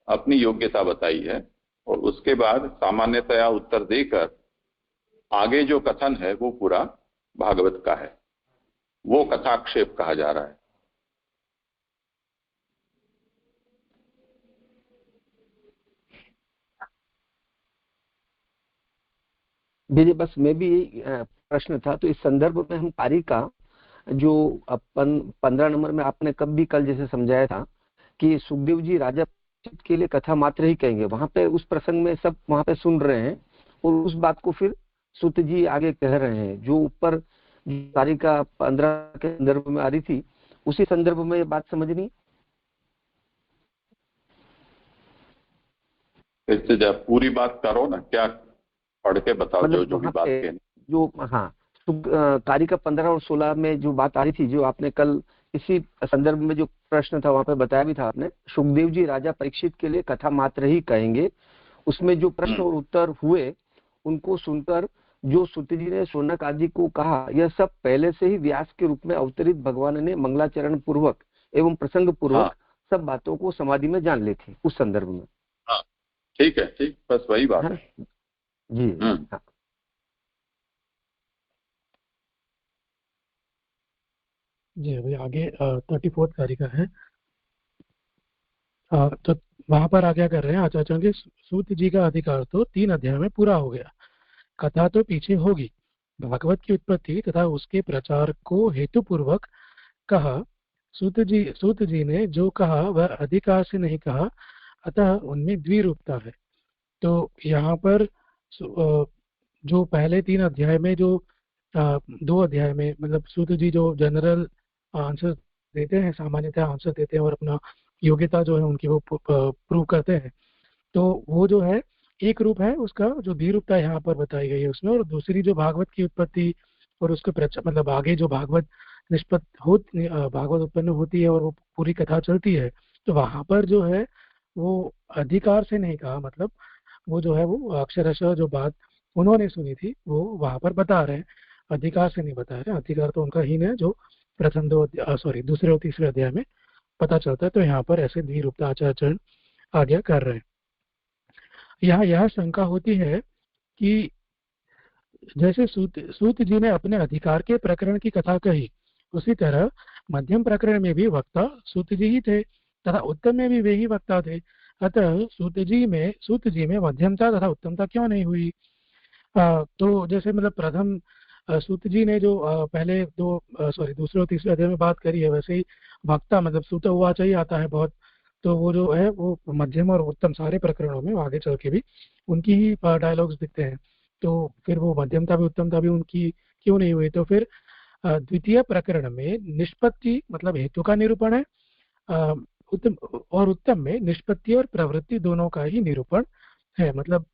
A: अपनी योग्यता बताई है, और उसके बाद सामान्यतया उत्तर देकर आगे जो कथन है वो पूरा भागवत का है, वो कथाक्षेप कहा जा रहा है।
C: दीदी बस मैं भी यही प्रश्न था। तो इस संदर्भ में हम पारी का जो अपन 15 नंबर में आपने कब भी कल जैसे समझाया था कि सुखदेव जी राजा के लिए कथा मात्र ही कहेंगे, वहां पे उस प्रसंग में सब वहां पे सुन रहे हैं, और उस बात को फिर सूत जी आगे कह रहे हैं। जो ऊपर पारी का 15 के संदर्भ में आ रही थी, उसी संदर्भ में ये बात समझनी।
A: इससे जब पूरी बात करो ना, क्या पढ़ के बताओ,
C: मतलब
A: जो भी बात कहनी।
C: जो हाँ कार्य का 15 और 16 में जो बात आ रही थी, जो आपने कल इसी संदर्भ में जो प्रश्न था वहां पे बताया भी था आपने, सुखदेव जी राजा परीक्षित के लिए कथा मात्र ही कहेंगे। उसमें जो प्रश्न और उत्तर हुए उनको सुनकर जो सूत जी ने शौनक आदि को कहा, यह सब पहले से ही व्यास के रूप में अवतरित भगवान ने मंगलाचरण पूर्वक एवं प्रसंग पूर्वक सब बातों को समाधि में जान ली थी उस संदर्भ में।
A: हाँ ठीक है, ठीक, बस वही बात है
C: जी। हाँ
B: जी। अभी आगे 34 कार्य का है। तो वहां पर आज्ञा कर रहे हैं आचार्य के सूत जी का अधिकार तो 3 अध्याय में पूरा हो गया, कथा तो पीछे होगी। भागवत की उत्पत्ति तथा उसके प्रचार को हेतु पूर्वक कहा। सूत जी ने जो कहा वह अधिकार से नहीं कहा, अतः उनमें द्विरूपता है। तो यहाँ पर जो पहले 3 अध्याय में जो 2 अध्याय में मतलब सूत जी जो जनरल आंसर देते हैं, सामान्यतः आंसर देते हैं और अपना योग्यता जो है उनकी वो प्रूव करते हैं, तो वो जो है एक रूप है उसका, जो द्विरूपता यहाँ पर बताई गई है उसमें। और दूसरी जो भागवत की उत्पत्ति और उसके मतलब आगे जो भागवत निष्पत्ति भागवत उत्पन्न होती है और वो पूरी कथा चलती है, तो वहां पर जो है वो अधिकार से नहीं कहा, मतलब वो जो है वो अक्षरशः जो बात उन्होंने सुनी थी वो वहां पर बता रहे हैं, अधिकार से नहीं बता रहे। अधिकार तो उनका हीन है जो प्रथम दो सॉरी दूसरे और तीसरे अध्याय में पता चलता है। तो यहाँ पर ऐसे द्विरूपता आचार्य आज्ञा कर रहे हैं। यहाँ यह शंका होती है कि जैसे सूत जी ने अपने अधिकार के प्रकरण की कथा कही, उसी तरह मध्यम प्रकरण में भी वक्ता सूत जी ही थे तथा उत्तम में भी वे ही वक्ता थे। अतः सूत जी में मध्यमता तथा उत्तमता क्यों नहीं हुई? तो जैसे मतलब प्रथम सूत जी ने जो पहले दो सॉरी दूसरे और तीसरे अध्याय में बात करी है, वैसे ही वक्ता मतलब सूत उवाच ही आता है बहुत। तो वो जो है वो मध्यम और उत्तम सारे प्रकरणों में आगे चल के भी उनकी ही डायलॉग्स दिखते हैं। तो फिर वो मध्यमता भी उत्तमता भी उनकी क्यों नहीं हुई? तो फिर द्वितीय प्रकरण में निष्पत्ति मतलब हेतु का निरूपण है, अ, उत्तम और उत्तम में निष्पत्ति और प्रवृत्ति दोनों का ही निरूपण है। मतलब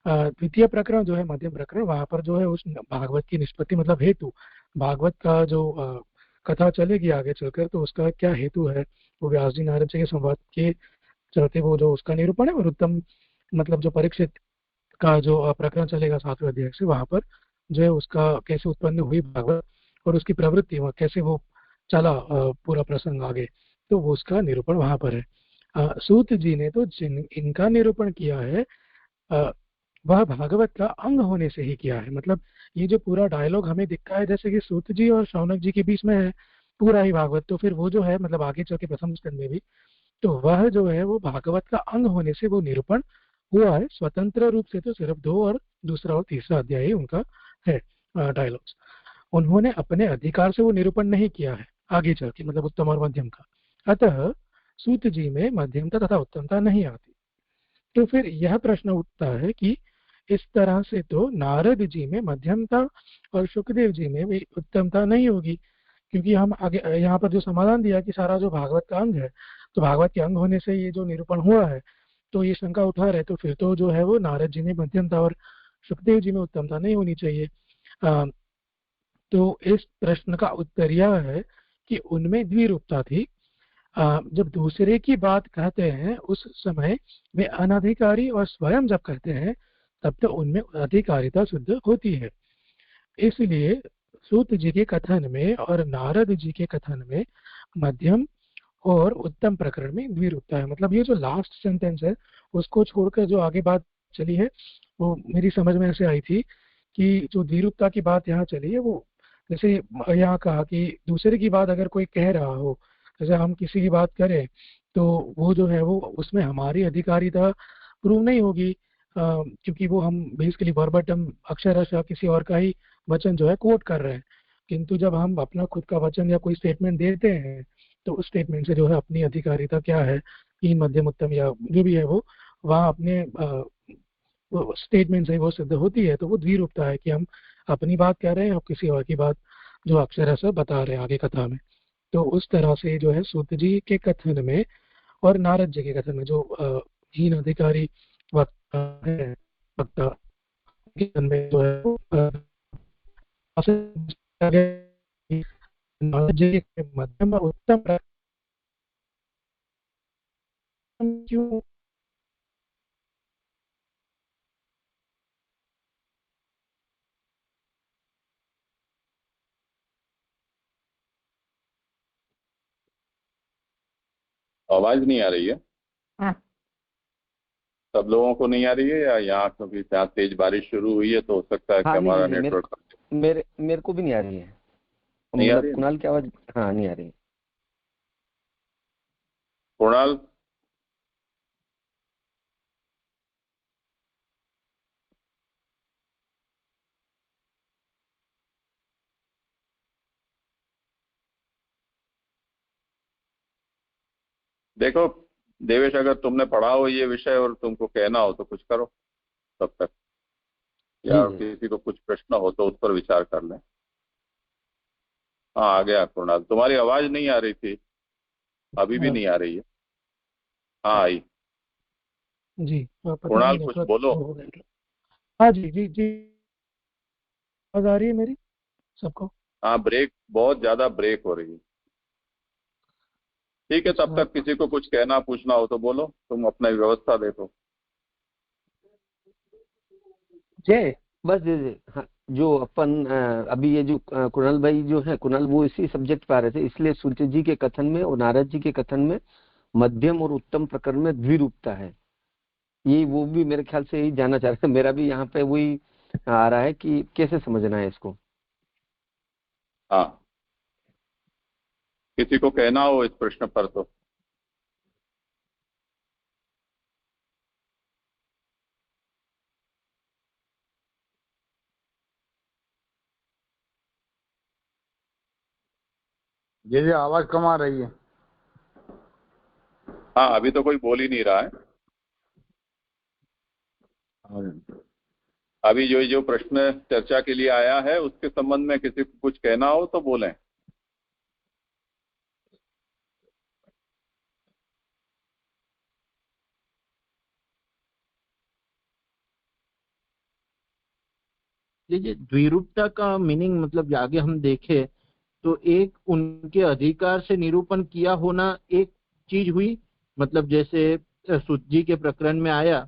B: द्वितीय प्रकरण जो है मध्यम प्रकरण, वहां पर जो है उस भागवत की निष्पत्ति मतलब हेतु, भागवत का जो कथा चलेगी आगे चलकर तो उसका क्या हेतु है, वो व्यास जी नारद जी के संवाद के चलते वो जो उसका निरूपण है। और उत्तम मतलब जो परीक्षित का जो प्रकरण चलेगा 7वें अध्याय से, वहां पर जो है उसका कैसे उत्पन्न हुई भागवत और उसकी प्रवृत्ति कैसे वो चला पूरा प्रसंग आगे, तो वो उसका निरूपण वहां पर है। सूत जी ने तो जिन इनका निरूपण किया है वह भागवत का अंग होने से ही किया है। मतलब ये जो पूरा डायलॉग हमें दिखता है जैसे कि सूत जी और शौनक जी के बीच में है पूरा ही भागवत, तो फिर वो जो है मतलब आगे चल के प्रथम स्कंद में भी तो वह जो है वो भागवत का अंग होने से वो निरूपण हुआ है। स्वतंत्र रूप से तो सिर्फ दो और दूसरा और तीसरा अध्याय ही उनका है डायलॉग्स। उन्होंने अपने अधिकार से वो निरूपण नहीं किया है आगे चल के मतलब उत्तम और मध्यम का। अतः सूत जी में मध्यमता तथा उत्तमता नहीं आती। तो फिर यह प्रश्न उठता है कि इस तरह से तो नारद जी में मध्यमता और सुखदेव जी में भी उत्तमता नहीं होगी, क्योंकि हम आगे यहाँ पर जो समाधान दिया कि सारा जो भागवत का अंग है, तो भागवत के अंग होने से ये जो निरूपण हुआ है, तो ये शंका उठा रहे तो फिर तो जो है वो नारद जी में मध्यमता और सुखदेव जी में उत्तमता नहीं होनी चाहिए। अ, तो इस प्रश्न का उत्तर यह है कि उनमें द्विरूपता थी। जब दूसरे की बात कहते हैं उस समय वे अनधिकारी और स्वयं जब कहते हैं तब तो उनमें अधिकारिता सिद्ध होती है। इसलिए सूत जी के कथन में और नारद जी के कथन में मध्यम और उत्तम प्रकरण में द्विरूपता है। मतलब ये जो लास्ट सेंटेंस है उसको छोड़कर जो आगे बात चली है वो मेरी समझ में ऐसे आई थी कि जो द्विरूपता की बात यहाँ चली है वो जैसे यहाँ कहा कि दूसरे की बात अगर कोई कह रहा हो, जैसे हम किसी की बात करें तो वो जो है वो उसमें हमारी अधिकारिता प्रूव नहीं होगी, क्योंकि वो हम बेसिकली वर्बटम अक्षरशः किसी और का ही वचन जो है कोट कर रहे हैं। किंतु जब हम अपना खुद का वचन या कोई स्टेटमेंट देते हैं तो उस स्टेटमेंट से जो है अपनी अधिकारिता क्या है, हीन मध्यम उत्तम या जो भी है वो वहाँ अपने स्टेटमेंट से वो सिद्ध होती है। तो वो द्विरूपता है कि हम अपनी बात कह रहे हैं और किसी और की बात जो अक्षरशः बता रहे हैं आगे कथा में। तो उस तरह से जो है सूत जी के कथन में और नारद जी के कथन में जो हीन अधिकारी वक्ता है, वक्ता के कथन में जो है वो नारद जी के मध्यम और उत्तम क्यों?
A: आवाज नहीं आ रही है?
D: हाँ।
A: सब लोगों को नहीं आ रही है या यहाँ क्योंकि यहाँ तेज बारिश शुरू हुई है तो हो सकता है कि
C: हाँ
A: हमारा
C: नहीं
A: नेटवर्क
C: मेरे को भी नहीं आ रही है,
A: नहीं आ
C: मतलब
A: रही है?
C: कुणाल की आवाज हाँ नहीं आ रही है।
A: कुणाल, देखो देवेश, अगर तुमने पढ़ा हो ये विषय और तुमको कहना हो तो कुछ करो तब तक,
C: जी
A: या
C: जी
A: किसी को कुछ प्रश्न हो तो उस पर विचार कर लें। हाँ आ गया कुणाल, तुम्हारी आवाज नहीं आ रही थी, अभी भी नहीं आ रही है। हाँ आई।
B: जी पता नहीं
A: कुणाल कुछ
B: नेटवर्क
A: बोलो।
B: हो गया। हाँ जी जी जी, आवाज आ रही है मेरी सबको?
A: हाँ ब्रेक, बहुत ज्यादा ब्रेक हो रही है। ठीक है, तब तक किसी को कुछ कहना पूछना हो तो बोलो, तुम अपनी व्यवस्था देखो।
D: जय
C: बस जी हाँ, जो अपन अभी ये जो कुणाल भाई जो है, कुणाल वो इसी सब्जेक्ट पे आ रहे थे, इसलिए सूर्य जी के कथन में और नारद जी के कथन में मध्यम और उत्तम प्रकरण में द्विरूपता है। ये वो भी मेरे ख्याल से यही जानना चाह रहे हैं, मेरा भी यहाँ पे वही आ रहा है कि कैसे समझना है इसको।
A: हाँ, किसी को कहना हो इस प्रश्न पर तो।
G: ये आवाज कम आ रही है।
A: हाँ, अभी तो कोई बोल ही नहीं रहा है। अभी जो प्रश्न चर्चा के लिए आया है उसके संबंध में किसी को कुछ कहना हो तो बोलें।
F: देखिए, द्विरूपता का मीनिंग मतलब आगे हम देखें तो एक उनके अधिकार से निरूपण किया होना एक चीज हुई, मतलब जैसे सूत जी के प्रकरण में आया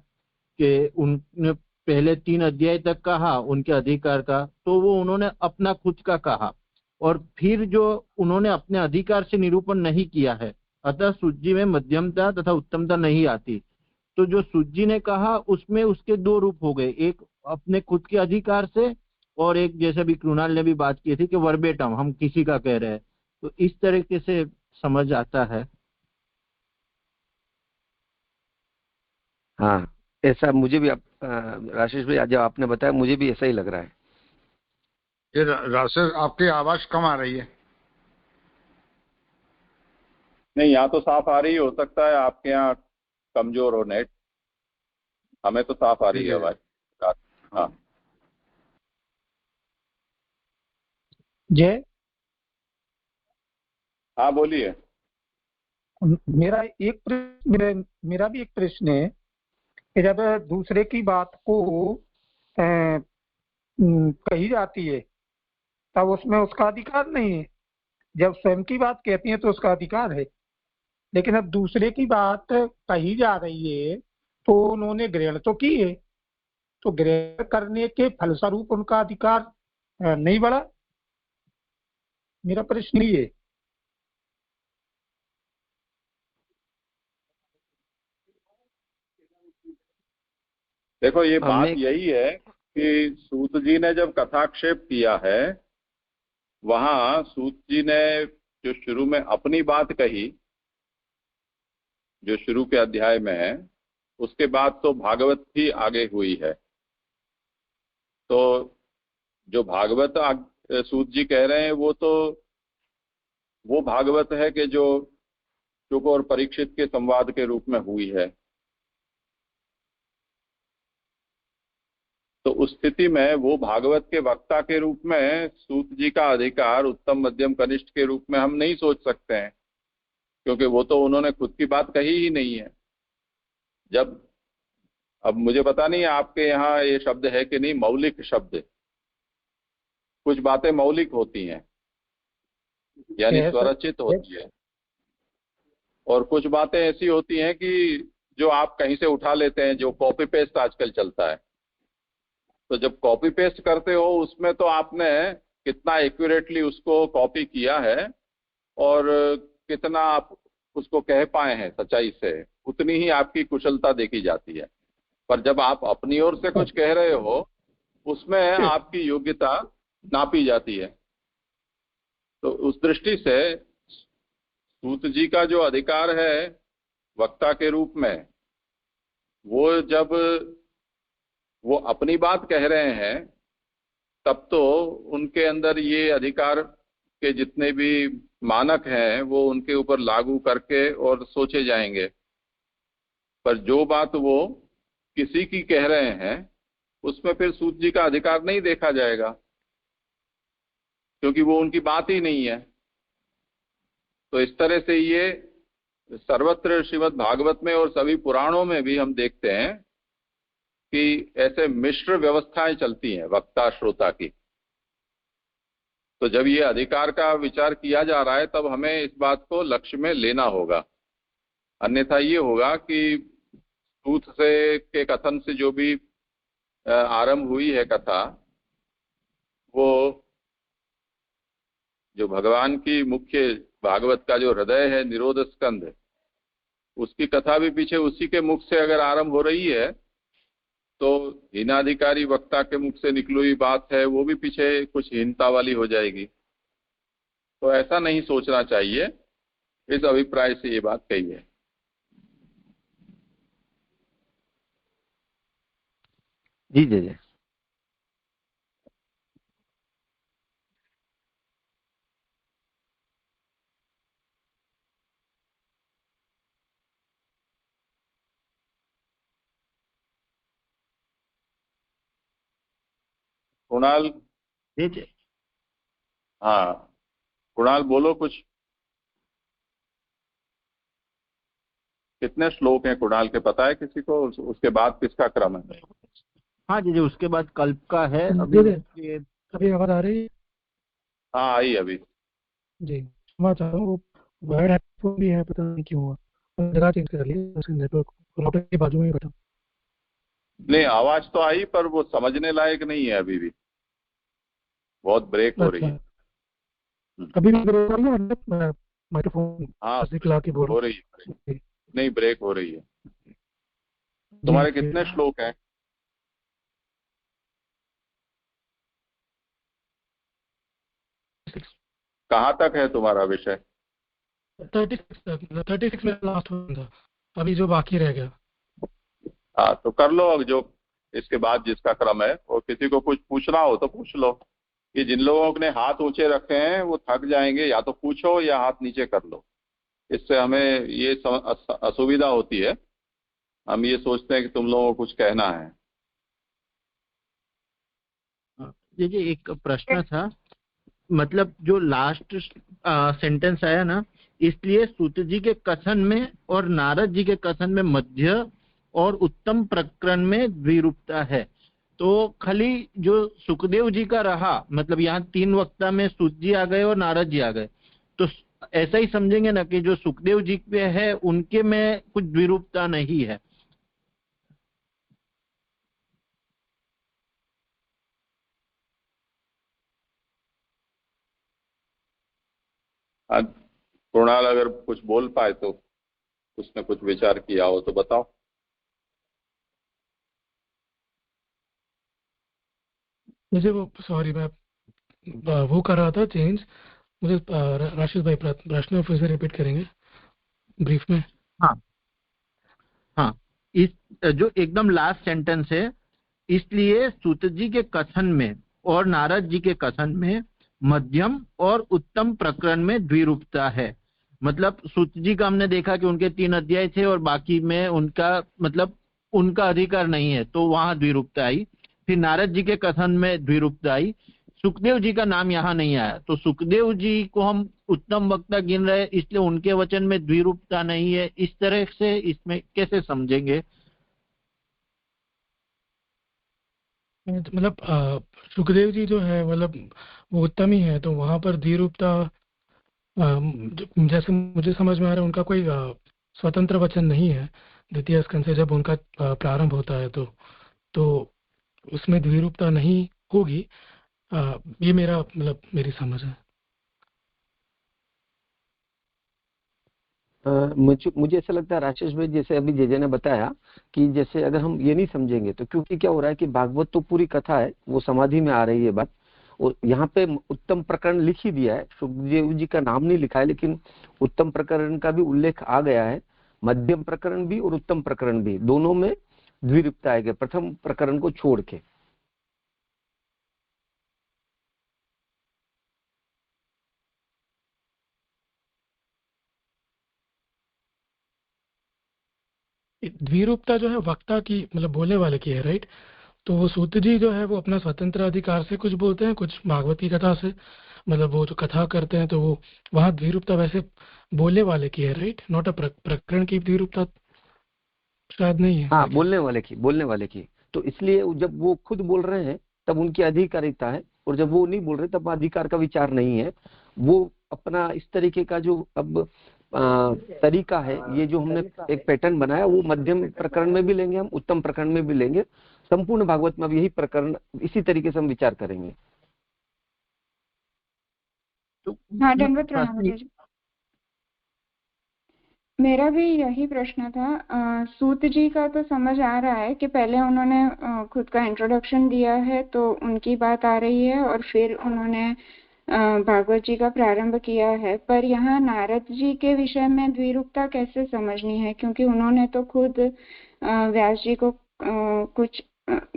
F: कि उन्होंने पहले 3 अध्याय तक कहा उनके अधिकार का, तो वो उन्होंने अपना खुद का कहा, और फिर जो उन्होंने अपने अधिकार से निरूपण नहीं किया है, अतः सूत जी में मध्यमता तथा उत्तमता नहीं आती। तो जो सूत जी ने कहा उसमें उसके 2 रूप हो गए, एक अपने खुद के अधिकार से, और एक जैसे भी कृणाल ने भी बात की थी कि वर्बेटम हम किसी का कह रहे हैं। तो इस तरीके से समझ आता है।
C: हाँ, ऐसा मुझे भी राजेश भाई जब आपने बताया मुझे भी ऐसा ही लग रहा है।
G: ये राजेश आपकी आवाज कम आ रही है।
A: नहीं, यहाँ तो साफ आ रही, हो सकता है आपके यहाँ कमजोर हो नेट, हमें तो साफ आ रही है आवाज। हाँ
D: जय
A: हाँ, बोलिए।
D: मेरा मेरा भी एक प्रश्न है कि जब दूसरे की बात को कही जाती है तब उसमें उसका अधिकार नहीं है, जब स्वयं की बात कहती है तो उसका अधिकार है, लेकिन अब दूसरे की बात कही जा रही है तो उन्होंने ग्रहण तो की है, तो ग्रहण करने के फलस्वरूप उनका अधिकार नहीं बढ़ा। मेरा प्रश्न ये है।
A: देखो, ये बात यही है कि सूत जी ने जब कथाक्षेप किया है, वहां सूत जी ने जो शुरू में अपनी बात कही, जो शुरू के अध्याय में है, उसके बाद तो भागवत ही आगे हुई है। तो जो भागवत सूत जी कह रहे हैं वो भागवत है कि जो शुक और परीक्षित के संवाद के रूप में हुई है। तो उस स्थिति में वो भागवत के वक्ता के रूप में सूत जी का अधिकार उत्तम मध्यम कनिष्ठ के रूप में हम नहीं सोच सकते हैं, क्योंकि वो तो उन्होंने खुद की बात कही ही नहीं है। जब अब मुझे पता नहीं आपके यहाँ ये शब्द है कि नहीं, मौलिक शब्द, कुछ बातें मौलिक होती हैं यानी स्वरचित होती है, और कुछ बातें ऐसी होती हैं कि जो आप कहीं से उठा लेते हैं, जो कॉपी पेस्ट आजकल चलता है। तो जब कॉपी पेस्ट करते हो उसमें तो आपने कितना एक्यूरेटली उसको कॉपी किया है और कितना आप उसको कह पाए हैं सच्चाई से, उतनी ही आपकी कुशलता देखी जाती है। पर जब आप अपनी ओर से कुछ कह रहे हो उसमें आपकी योग्यता नापी जाती है। तो उस दृष्टि से सूत जी का जो अधिकार है वक्ता के रूप में, वो जब वो अपनी बात कह रहे हैं तब तो उनके अंदर ये अधिकार के जितने भी मानक हैं वो उनके ऊपर लागू करके और सोचे जाएंगे। पर जो बात वो किसी की कह रहे हैं उसमें फिर सूत जी का अधिकार नहीं देखा जाएगा, क्योंकि वो उनकी बात ही नहीं है। तो इस तरह से ये सर्वत्र श्रीमद् भागवत में और सभी पुराणों में भी हम देखते हैं कि ऐसे मिश्र व्यवस्थाएं चलती हैं वक्ता श्रोता की। तो जब ये अधिकार का विचार किया जा रहा है तब हमें इस बात को लक्ष्य में लेना होगा, अन्यथा ये होगा कि सूत से के कथन से जो भी आरंभ हुई है कथा, वो जो भगवान की मुख्य भागवत का जो हृदय है निरोध स्कंद, उसकी कथा भी पीछे उसी के मुख से अगर आरंभ हो रही है तो हीनाधिकारी वक्ता के मुख से निकली हुई बात है वो भी पीछे कुछ हीनता वाली हो जाएगी। तो ऐसा नहीं सोचना चाहिए, इस अभिप्राय से ये बात कही है।
C: जी जी जी।
A: कुणाल,
F: जी जी।
A: हाँ कुणाल बोलो कुछ। कितने श्लोक हैं कुणाल के, पता है किसी को? उसके बाद किसका क्रम है?
F: हाँ जी जी, उसके बाद कल्प का है।
B: अभी आवाज आ रही है?
A: हाँ आई अभी।
B: जी क्षमा चाहता हूँ, वो वायर्ड हेडफोन भी है, पता नहीं क्यों हुआ, जगह चेंज कर ली, नेटवर्क राउटर के बाजू में ही बैठा।
A: नहीं आवाज तो आई पर वो समझने लायक नहीं है, अभी भी बहुत ब्रेक हो रही है।
B: अभी भी ब्रेक हो रही है, मतलब माइक्रोफोन
A: हाँ
B: ला के बोल
A: हो रही है, नहीं ब्रेक हो रही है। तुम्हारे कितने श्लोक हैं? कहाँ तक है तुम्हारा विषय?
B: 36 में लास्ट था, अभी जो बाकी रह गया।
A: हाँ तो कर लो, अब जो इसके बाद जिसका क्रम है, और किसी को कुछ पूछना हो तो पूछ लो। ये जिन लोगों ने हाथ ऊंचे रखे हैं वो थक जाएंगे, या तो पूछो या हाथ नीचे कर लो, इससे हमें ये असुविधा होती है। हम ये सोचते हैं कि तुम लोगों को कुछ कहना है।
F: जी जी, एक प्रश्न था, मतलब जो लास्ट सेंटेंस आया ना, इसलिए सूत जी के कथन में और नारद जी के कथन में मध्य और उत्तम प्रकरण में द्विरूपता है। तो खाली जो सुखदेव जी का रहा, मतलब यहाँ 3 वक्ता में सूत जी आ गए और नारद जी आ गए, तो ऐसा ही समझेंगे ना कि जो सुखदेव जी पे है उनके में कुछ द्विरूपता नहीं है।
A: कुणाल अगर कुछ बोल पाए तो, उसने कुछ विचार किया हो तो बताओ।
B: मुझे वो, सॉरी मैं वो कर रहा था चेंज, मुझे राशिद भाई प्रश्न फिर से रिपीट करेंगे ब्रीफ में?
F: हाँ हाँ, इस जो एकदम लास्ट सेंटेंस है, इसलिए सूत जी के कथन में और नारद जी के कथन में मध्यम और उत्तम प्रकरण में द्विरूपता है। मतलब सूत जी का हमने देखा कि उनके 3 अध्याय थे और बाकी में उनका मतलब उनका अधिकार नहीं है, तो वहां द्विरूपता आई। फिर नारद जी के कथन में द्विरूपता आई। सुखदेव जी का नाम यहाँ नहीं आया, तो सुखदेव जी को हम उत्तम वक्ता गिन रहे, इसलिए उनके वचन में द्विरूपता नहीं है। इस तरह से इसमें कैसे समझेंगे?
B: मतलब सुखदेव जी जो है, मतलब वो उत्तम ही है, तो वहां पर द्विरूपता जैसे मुझे समझ में आ रहा है, उनका कोई स्वतंत्र वचन नहीं है द्वितीय स्कंद से जब उनका प्रारंभ होता है, तो उसमें द्विरूपता नहीं होगी। ये मेरा मतलब मेरी समझ है।
C: मुझे ऐसा लगता है राजेश भाई, जैसे अभी जेजे ने बताया कि जैसे अगर हम ये नहीं समझेंगे तो, क्योंकि क्या हो रहा है कि भागवत तो पूरी कथा है, वो समाधि में आ रही है बात, और यहाँ पे उत्तम प्रकरण लिख ही दिया है, सुखदेव जी का नाम नहीं लिखा है, लेकिन उत्तम प्रकरण का भी उल्लेख आ गया है। मध्यम प्रकरण भी और उत्तम प्रकरण भी, दोनों में द्विरूपता आएगी प्रथम प्रकरण को छोड़ के।
B: द्विरूपता जो है वक्ता की, मतलब बोलने वाले की है, राइट? तो वो सूत जी जो है वो अपना स्वतंत्र अधिकार से कुछ बोलते हैं, कुछ भागवत की कथा से, मतलब वो जो कथा करते हैं, तो वो वहाँ द्विरूपता वैसे बोलने वाले की है, राइट? नॉट अ प्रकरण की द्विरूपता शायद नहीं है।
C: हाँ, बोलने वाले की। तो इसलिए जब वो खुद बोल रहे हैं तब उनकी अधिकारिता है, और जब वो नहीं बोल रहे तब अधिकार का विचार नहीं है। वो अपना इस तरीके का जो अब तरीका है, ये जो हमने एक पैटर्न बनाया, वो मध्यम प्रकरण में भी लेंगे हम, उत्तम प्रकरण में भी लेंगे, संपूर्ण भागवत में अब यही प्रकरण इसी तरीके से हम विचार करेंगे।
H: हाँ, दंडवत प्रणाम जी। मेरा भी यही प्रश्न था। सूत जी का तो समझ आ रहा है कि पहले उन्होंने खुद का इंट्रोडक्शन दिया है तो उनकी बात आ रही है, और फिर उन्होंने भागवत जी का प्रारंभ किया है। पर यहाँ नारद जी के विषय में द्विरूपता कैसे समझनी है, क्योंकि उन्होंने तो खुद व्यास जी को कुछ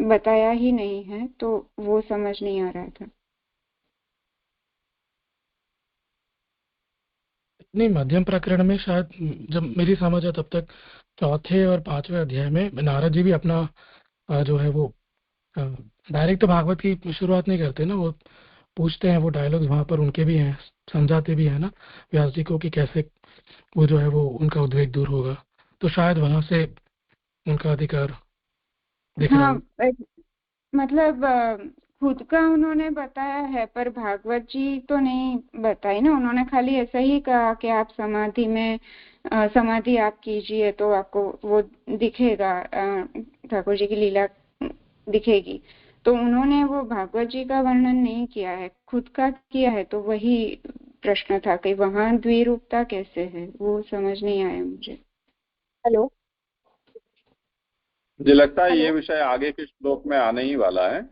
H: बताया ही नहीं है, तो वो समझ नहीं आ रहा था।
B: नहीं, मध्यम प्रकरण में शायद जब मेरी समझ है तब तक चौथे और पांचवें अध्याय में नारद जी भी अपना जो है वो डायरेक्ट तो भागवत की शुरुआत नहीं करते ना, वो पूछते हैं, वो डायलॉग्स वहां पर उनके भी हैं, समझाते भी है ना व्यास जी को कि कैसे वो जो है वो उनका उद्वेग दूर होगा, तो शायद वहां से उनका अधिकार दिख रहा हो।
H: हाँ, मतलब खुद का उन्होंने बताया है, पर भागवत जी तो नहीं बताई ना। उन्होंने खाली ऐसा ही कहा कि आप समाधि में समाधि आप कीजिए तो आपको वो दिखेगा, ठाकुर जी की लीला दिखेगी। तो उन्होंने वो भागवत जी का वर्णन नहीं किया है, खुद का किया है। तो वही प्रश्न था कि वहां द्विरूपता कैसे है, वो समझ नहीं आया मुझे।
I: हेलो,
A: मुझे लगता है ये विषय आगे के श्लोक में आने ही वाला है।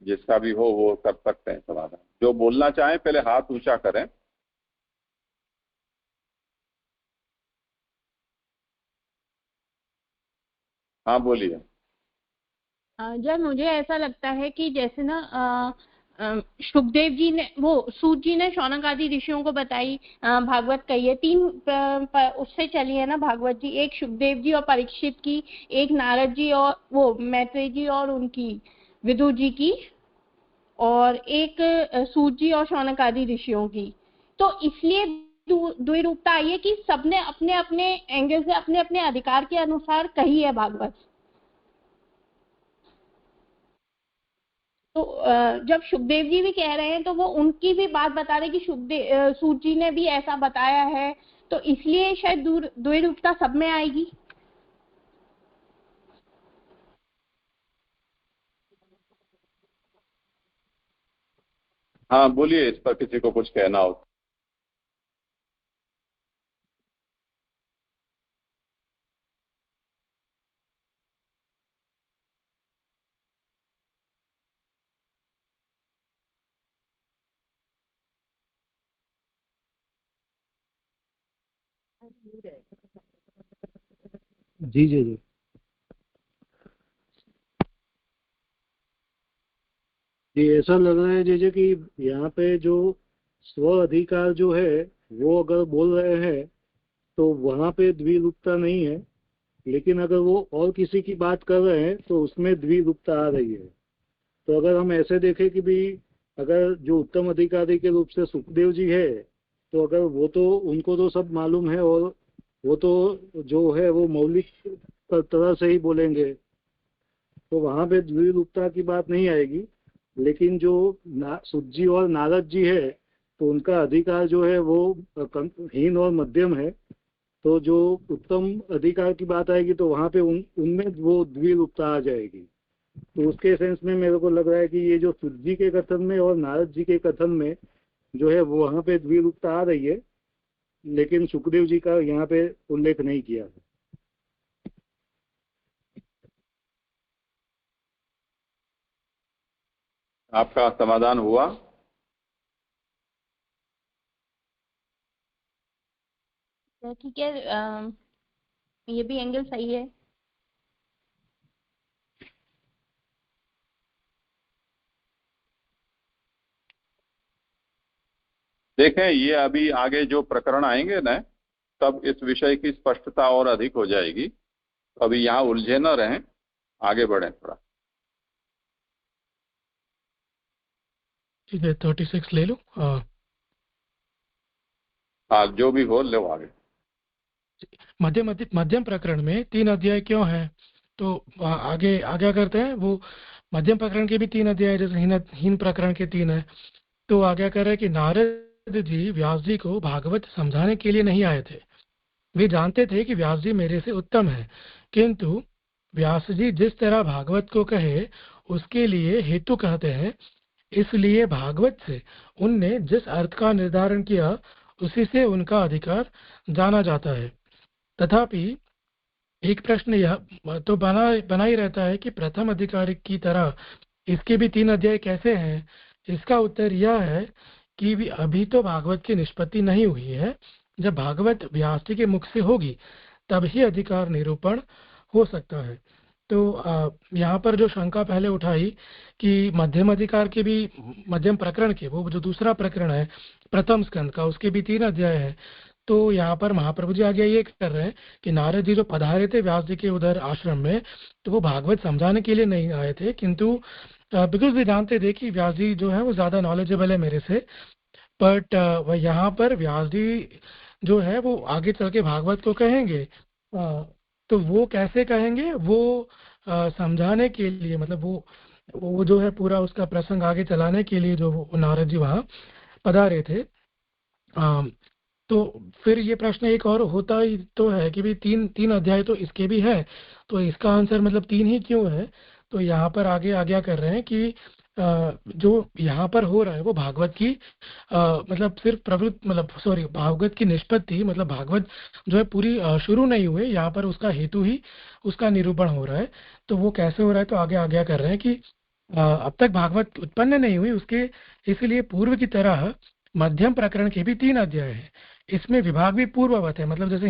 A: जिसका भी हो वो कर सकते हैं समाधान। जो बोलना चाहें पहले हाथ ऊंचा करें। हाँ बोलिए।
I: जब मुझे ऐसा लगता है कि जैसे ना सुखदेव जी ने, वो सूत जी ने शौनक आदि ऋषियों को बताई भागवत कही है, तीन उससे चली है ना भागवत जी, एक सुखदेव जी और परीक्षित की, एक नारद जी और वो मैत्रेय जी और उनकी विदुर जी की, और एक सूत जी और शौनक आदि ऋषियों की। तो इसलिए द्विरूपता आई है कि सबने अपने अपने एंगल से अपने अपने अधिकार के अनुसार कही है भागवत। तो जब सुखदेव जी भी कह रहे हैं तो वो उनकी भी बात बता रहे कि सूत जी ने भी ऐसा बताया है, तो इसलिए शायद द्विरूपता सब में आएगी।
A: हाँ बोलिए, इस पर किसी को कुछ कहना हो।
J: जी जी जी। जी ऐसा लग रहा है जैसे कि यहाँ पे जो स्व अधिकार जो है वो अगर बोल रहे हैं तो वहाँ पे द्विरूपता नहीं है, लेकिन अगर वो और किसी की बात कर रहे हैं तो उसमें द्विरूपता आ रही है। तो अगर हम ऐसे देखें कि भी अगर जो उत्तम अधिकारी के रूप से सुखदेव जी है, तो अगर वो तो उनको तो सब मालूम है और वो तो जो है वो मौलिक तरह से ही बोलेंगे, तो वहां पे द्विरूपता की बात नहीं आएगी। लेकिन जो सुत जी और नारद जी है तो उनका अधिकार जो है वो हीन और मध्यम है। तो जो उत्तम अधिकार की बात आएगी तो वहां पे उनमें वो द्विरूपता आ जाएगी। तो उसके सेंस में मेरे को लग रहा है कि ये जो सुत जी के कथन में और नारद जी के कथन में जो है वो वहां पे द्विरूपता आ रही है, लेकिन सुखदेव जी का यहाँ पे उल्लेख नहीं किया है।
A: आपका समाधान हुआ?
I: ठीक है, ये भी एंगल सही है।
A: देखें, ये अभी आगे जो प्रकरण आएंगे ना, तब इस विषय की स्पष्टता और अधिक हो जाएगी। अभी यहाँ उलझे न रहें, आगे बढ़ें थोड़ा।
B: ठीक है, 36 ले लो।
A: हाँ जो भी हो लो आगे।
B: मध्यम प्रकरण में 3 अध्याय क्यों है, तो आगे आगे करते हैं वो मध्यम प्रकरण के भी 3 अध्याय जैसे हीन प्रकरण के 3 है। तो आज्ञा कर रहे हैं कि नारद जी व्यास जी को भागवत समझाने के लिए नहीं आए थे। वे जानते थे कि व्यास जी मेरे से उत्तम है, किंतु व्यास जी जिस तरह भागवत को कहे उसके लिए हेतु कहते हैं, इसलिए भागवत से उनने जिस अर्थ का निर्धारण किया उसी से उनका अधिकार जाना जाता है। तथापि एक प्रश्न यह तो बना ही रहता है कि प्रथम अधिकारी की तरह इसके भी 3 अध्याय कैसे हैं। इसका उत्तर यह है कि अभी तो भागवत की निष्पत्ति नहीं हुई है। जब भागवत व्यास जी के मुख से होगी तब ही अधिकार निरूपण हो सकता है। तो यहाँ पर जो शंका पहले उठाई कि मध्यम अधिकार के भी, मध्यम प्रकरण के, वो जो दूसरा प्रकरण है प्रथम स्कंद का, उसके भी 3 अध्याय है। तो यहाँ पर महाप्रभु जी आगे ये कर रहे हैं कि नारद जी जो पधारे थे व्यास जी के उधर आश्रम में, तो वो भागवत समझाने के लिए नहीं आए थे, किंतु बिकॉज वे जानते थे कि व्यास जी जो है वो ज्यादा नॉलेजेबल है मेरे से। बट वह यहाँ पर व्यास जी जो है वो आगे चल के भागवत को कहेंगे, तो वो कैसे कहेंगे, वो समझाने के लिए, मतलब वो जो है पूरा उसका प्रसंग आगे चलाने के लिए जो नारद जी वहाँ पधारे थे। तो फिर ये प्रश्न एक और होता ही तो है कि भाई 3 अध्याय तो इसके भी है, तो इसका आंसर मतलब 3 ही क्यों है। तो यहाँ पर आगे आज्ञा कर रहे हैं कि जो यहाँ पर हो रहा है वो भागवत की मतलब सिर्फ प्रवृत्ति, मतलब सॉरी, भागवत की निष्पत्ति, मतलब भागवत जो है पूरी शुरू नहीं हुए, यहाँ पर उसका हेतु ही उसका निरूपण हो रहा है। तो वो कैसे हो रहा है, तो आगे आज्ञा कर रहे हैं कि अब तक भागवत उत्पन्न नहीं हुई उसके, इसलिए पूर्व की तरह मध्यम प्रकरण के भी 3 अध्याय है। इसमें विभाग भी पूर्ववत है, मतलब जैसे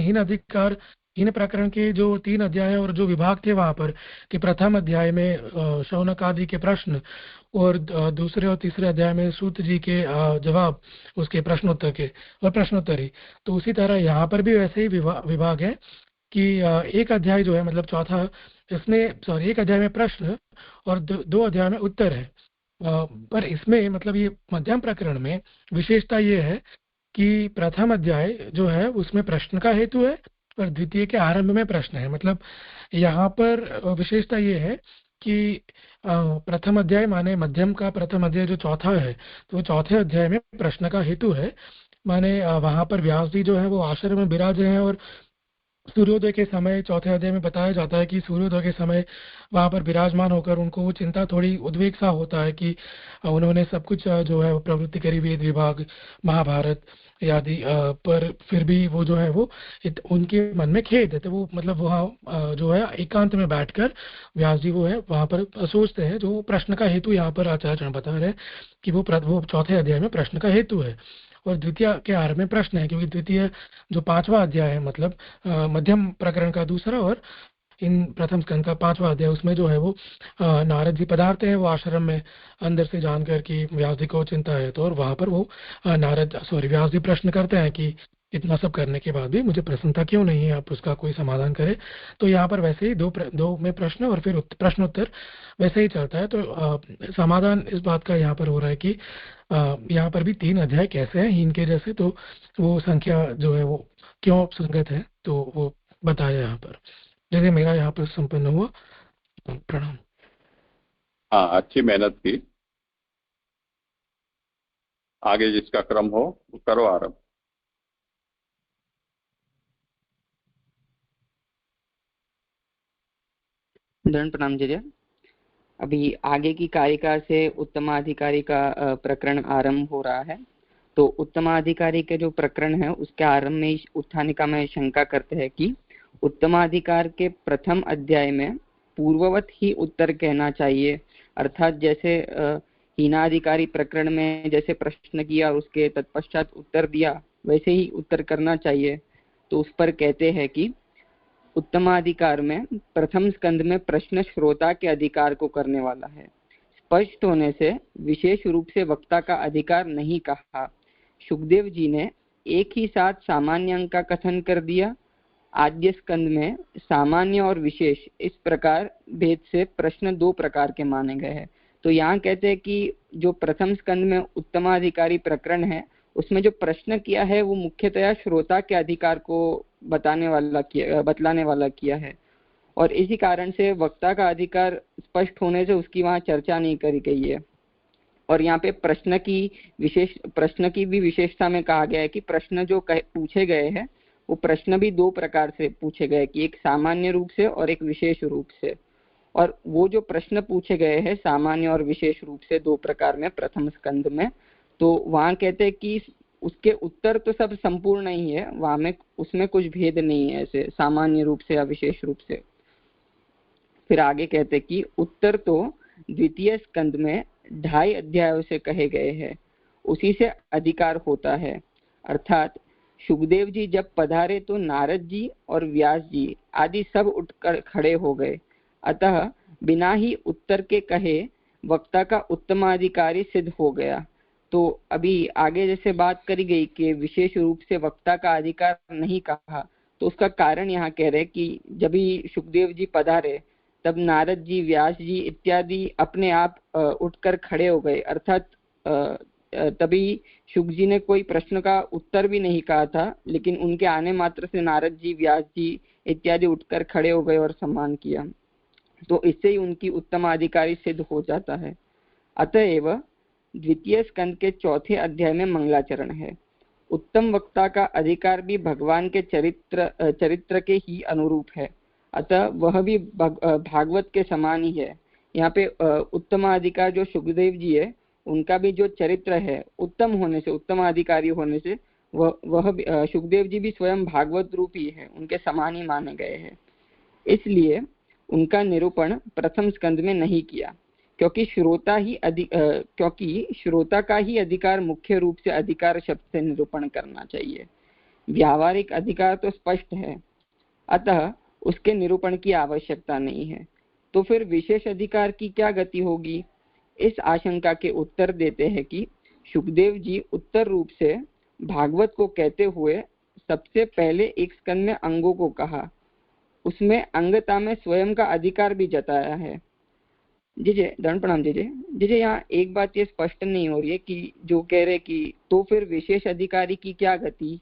B: हीन प्रकरण के जो 3 अध्याय है और जो विभाग थे वहां पर कि प्रथम अध्याय में शौनक आदि के प्रश्न और दूसरे और तीसरे अध्याय में सूत जी के जवाब, उसके प्रश्नोत्तर के और प्रश्नोत्तरी। तो उसी तरह यहाँ पर भी वैसे ही विभाग है कि एक अध्याय जो है मतलब चौथा, इसमें सॉरी एक अध्याय में प्रश्न और 2 अध्याय में उत्तर है। पर इसमें मतलब ये मध्यम प्रकरण में विशेषता ये है कि प्रथम अध्याय जो है उसमें प्रश्न का हेतु है और द्वितीय के आरंभ में प्रश्न है। मतलब यहाँ पर विशेषता ये है कि प्रथम अध्याय माने मध्यम का प्रथम अध्याय जो चौथा है, तो चौथे अध्याय में प्रश्न का हेतु है, माने वहां पर व्यास जी जो है वो आश्रम में विराजे हैं और सूर्योदय के समय चौथे अध्याय में बताया जाता है कि सूर्योदय के समय वहां पर विराजमान होकर उनको वो चिंता, थोड़ी उद्वेग सा होता है कि उन्होंने सब कुछ जो है प्रवृत्ति करी वेद विभाग महाभारत आदि, पर फिर भी वो जो है वो उनके मन में खेद है। तो वो मतलब वहाँ जो है एकांत में बैठकर व्यास जी वो है वहां पर सोचते हैं। जो प्रश्न का हेतु यहाँ पर आचार्य बता रहे हैं कि वो चौथे अध्याय में प्रश्न का हेतु है और द्वितीय के आरंभ में प्रश्न है, क्योंकि द्वितीय जो 5वां अध्याय है मतलब मध्यम प्रकरण का दूसरा और इन प्रथम स्कंद का 5वां अध्याय, उसमें जो है वो नारद जी पधारते हैं वो आश्रम में अंदर से जानकर कि व्यास जी को चिंता है। तो और वहां पर वो व्यास जी प्रश्न करते हैं कि इतना सब करने के बाद भी मुझे प्रसन्नता क्यों नहीं है, आप उसका कोई समाधान करें। तो यहाँ पर वैसे ही दो में प्रश्न और फिर प्रश्नोत्तर वैसे ही चलता है। तो समाधान इस बात का यहाँ पर हो रहा है कि यहाँ पर भी 3 अध्याय कैसे हैं हीन के जैसे, तो वो संख्या जो है वो क्यों संगत है तो वो बताया यहाँ पर। जैसे मेरा यहाँ पर संपन्न हुआ, प्रणाम।
A: हाँ, अच्छी मेहनत की। आगे जिसका क्रम हो वो करो आरंभ।
K: धन प्रणाम जय। अभी आगे की कारिका से उत्तमाधिकारी का प्रकरण आरंभ हो रहा है। तो उत्तमाधिकारी के जो प्रकरण है उसके आरंभ में उत्थानिका में शंका करते हैं कि उत्तमाधिकार के प्रथम अध्याय में पूर्ववत ही उत्तर कहना चाहिए, अर्थात जैसे हीनाधिकारी प्रकरण में जैसे प्रश्न किया और उसके तत्पश्चात उत्तर दिया वैसे ही उत्तर करना चाहिए। तो उस पर कहते हैं कि उत्तमाधिकार में प्रथम स्कंद में प्रश्न श्रोता के अधिकार को करने वाला है। स्पष्ट होने से विशेष रूप से वक्ता का अधिकार नहीं कहा। सुखदेव जी ने एक ही साथ सामान्य अंक का कथन कर दिया। आद्य स्कंद में सामान्य और विशेष इस प्रकार भेद से प्रश्न 2 प्रकार के माने गए हैं। तो यहाँ कहते हैं कि जो प्रथम स्कंद में उत्तमाधिकारी प्रकरण है उसमें जो प्रश्न किया है वो मुख्यतया श्रोता के अधिकार को बतलाने वाला किया है, और इसी कारण से वक्ता का अधिकार स्पष्ट होने से उसकी वहां चर्चा नहीं करी गई है। और यहाँ पे प्रश्न की भी विशेषता में कहा गया है कि प्रश्न जो पूछे गए हैं वो प्रश्न भी दो प्रकार से पूछे गए, कि एक सामान्य रूप से और एक विशेष रूप से। और वो जो प्रश्न पूछे गए हैं सामान्य और विशेष रूप से दो प्रकार में प्रथम स्कंद में, तो वहां कहते हैं कि उसके उत्तर तो सब संपूर्ण ही है, वहां में उसमें कुछ भेद नहीं है ऐसे सामान्य रूप से या विशेष रूप से। फिर आगे कहते हैं कि उत्तर तो द्वितीय स्कंद में 2.5 अध्यायों से कहे गए हैं, उसी से अधिकार होता है। अर्थात सुखदेव जी जब पधारे तो नारद जी और व्यास जी आदि सब उठकर खड़े हो गए, अतः बिना ही उत्तर के कहे वक्ता का उत्तमाधिकारी सिद्ध हो गया। तो अभी आगे जैसे बात करी गई कि विशेष रूप से वक्ता का अधिकार नहीं कहा, तो उसका कारण यहाँ कह रहे कि जब भी सुखदेव जी पधारे तब नारद जी, व्यास जी इत्यादि अपने आप उठकर खड़े हो गए। अर्थात तभी शुक जी ने कोई प्रश्न का उत्तर भी नहीं कहा था, लेकिन उनके आने मात्र से नारद जी, व्यास जी इत्यादि उठकर खड़े हो गए और सम्मान किया, तो इससे ही उनकी उत्तमाधिकारी सिद्ध हो जाता है। अतएव द्वितीय स्कंद के 4थे अध्याय में मंगलाचरण है। उत्तम वक्ता का अधिकार भी भगवान के चरित्र के ही अनुरूप है, अतः वह भी भागवत के समान ही है। यहाँ पे उत्तमाधिकार जो सुखदेव जी है उनका भी जो चरित्र है उत्तम होने से, उत्तमाधिकारी होने से वह सुखदेव जी भी स्वयं भागवत रूपी है, उनके समान ही माने गए हैं। इसलिए उनका निरूपण प्रथम स्कंद में नहीं किया, क्योंकि श्रोता का ही अधिकार मुख्य रूप से अधिकार शब्द से निरूपण करना चाहिए। व्यावहारिक अधिकार तो स्पष्ट है, अतः उसके निरूपण की आवश्यकता नहीं है। तो फिर विशेष अधिकार की क्या गति होगी? इस आशंका के उत्तर देते हैं कि सुखदेव जी उत्तर रूप से भागवत को कहते हुए सबसे पहले एक स्कंद में अंगों को कहा, उसमें अंगता में स्वयं का अधिकार भी जताया है। जीजे दंड प्रणाम जीजे यहाँ एक बात ये स्पष्ट नहीं हो रही है कि जो कह रहे कि तो फिर विशेष अधिकारी की क्या गति,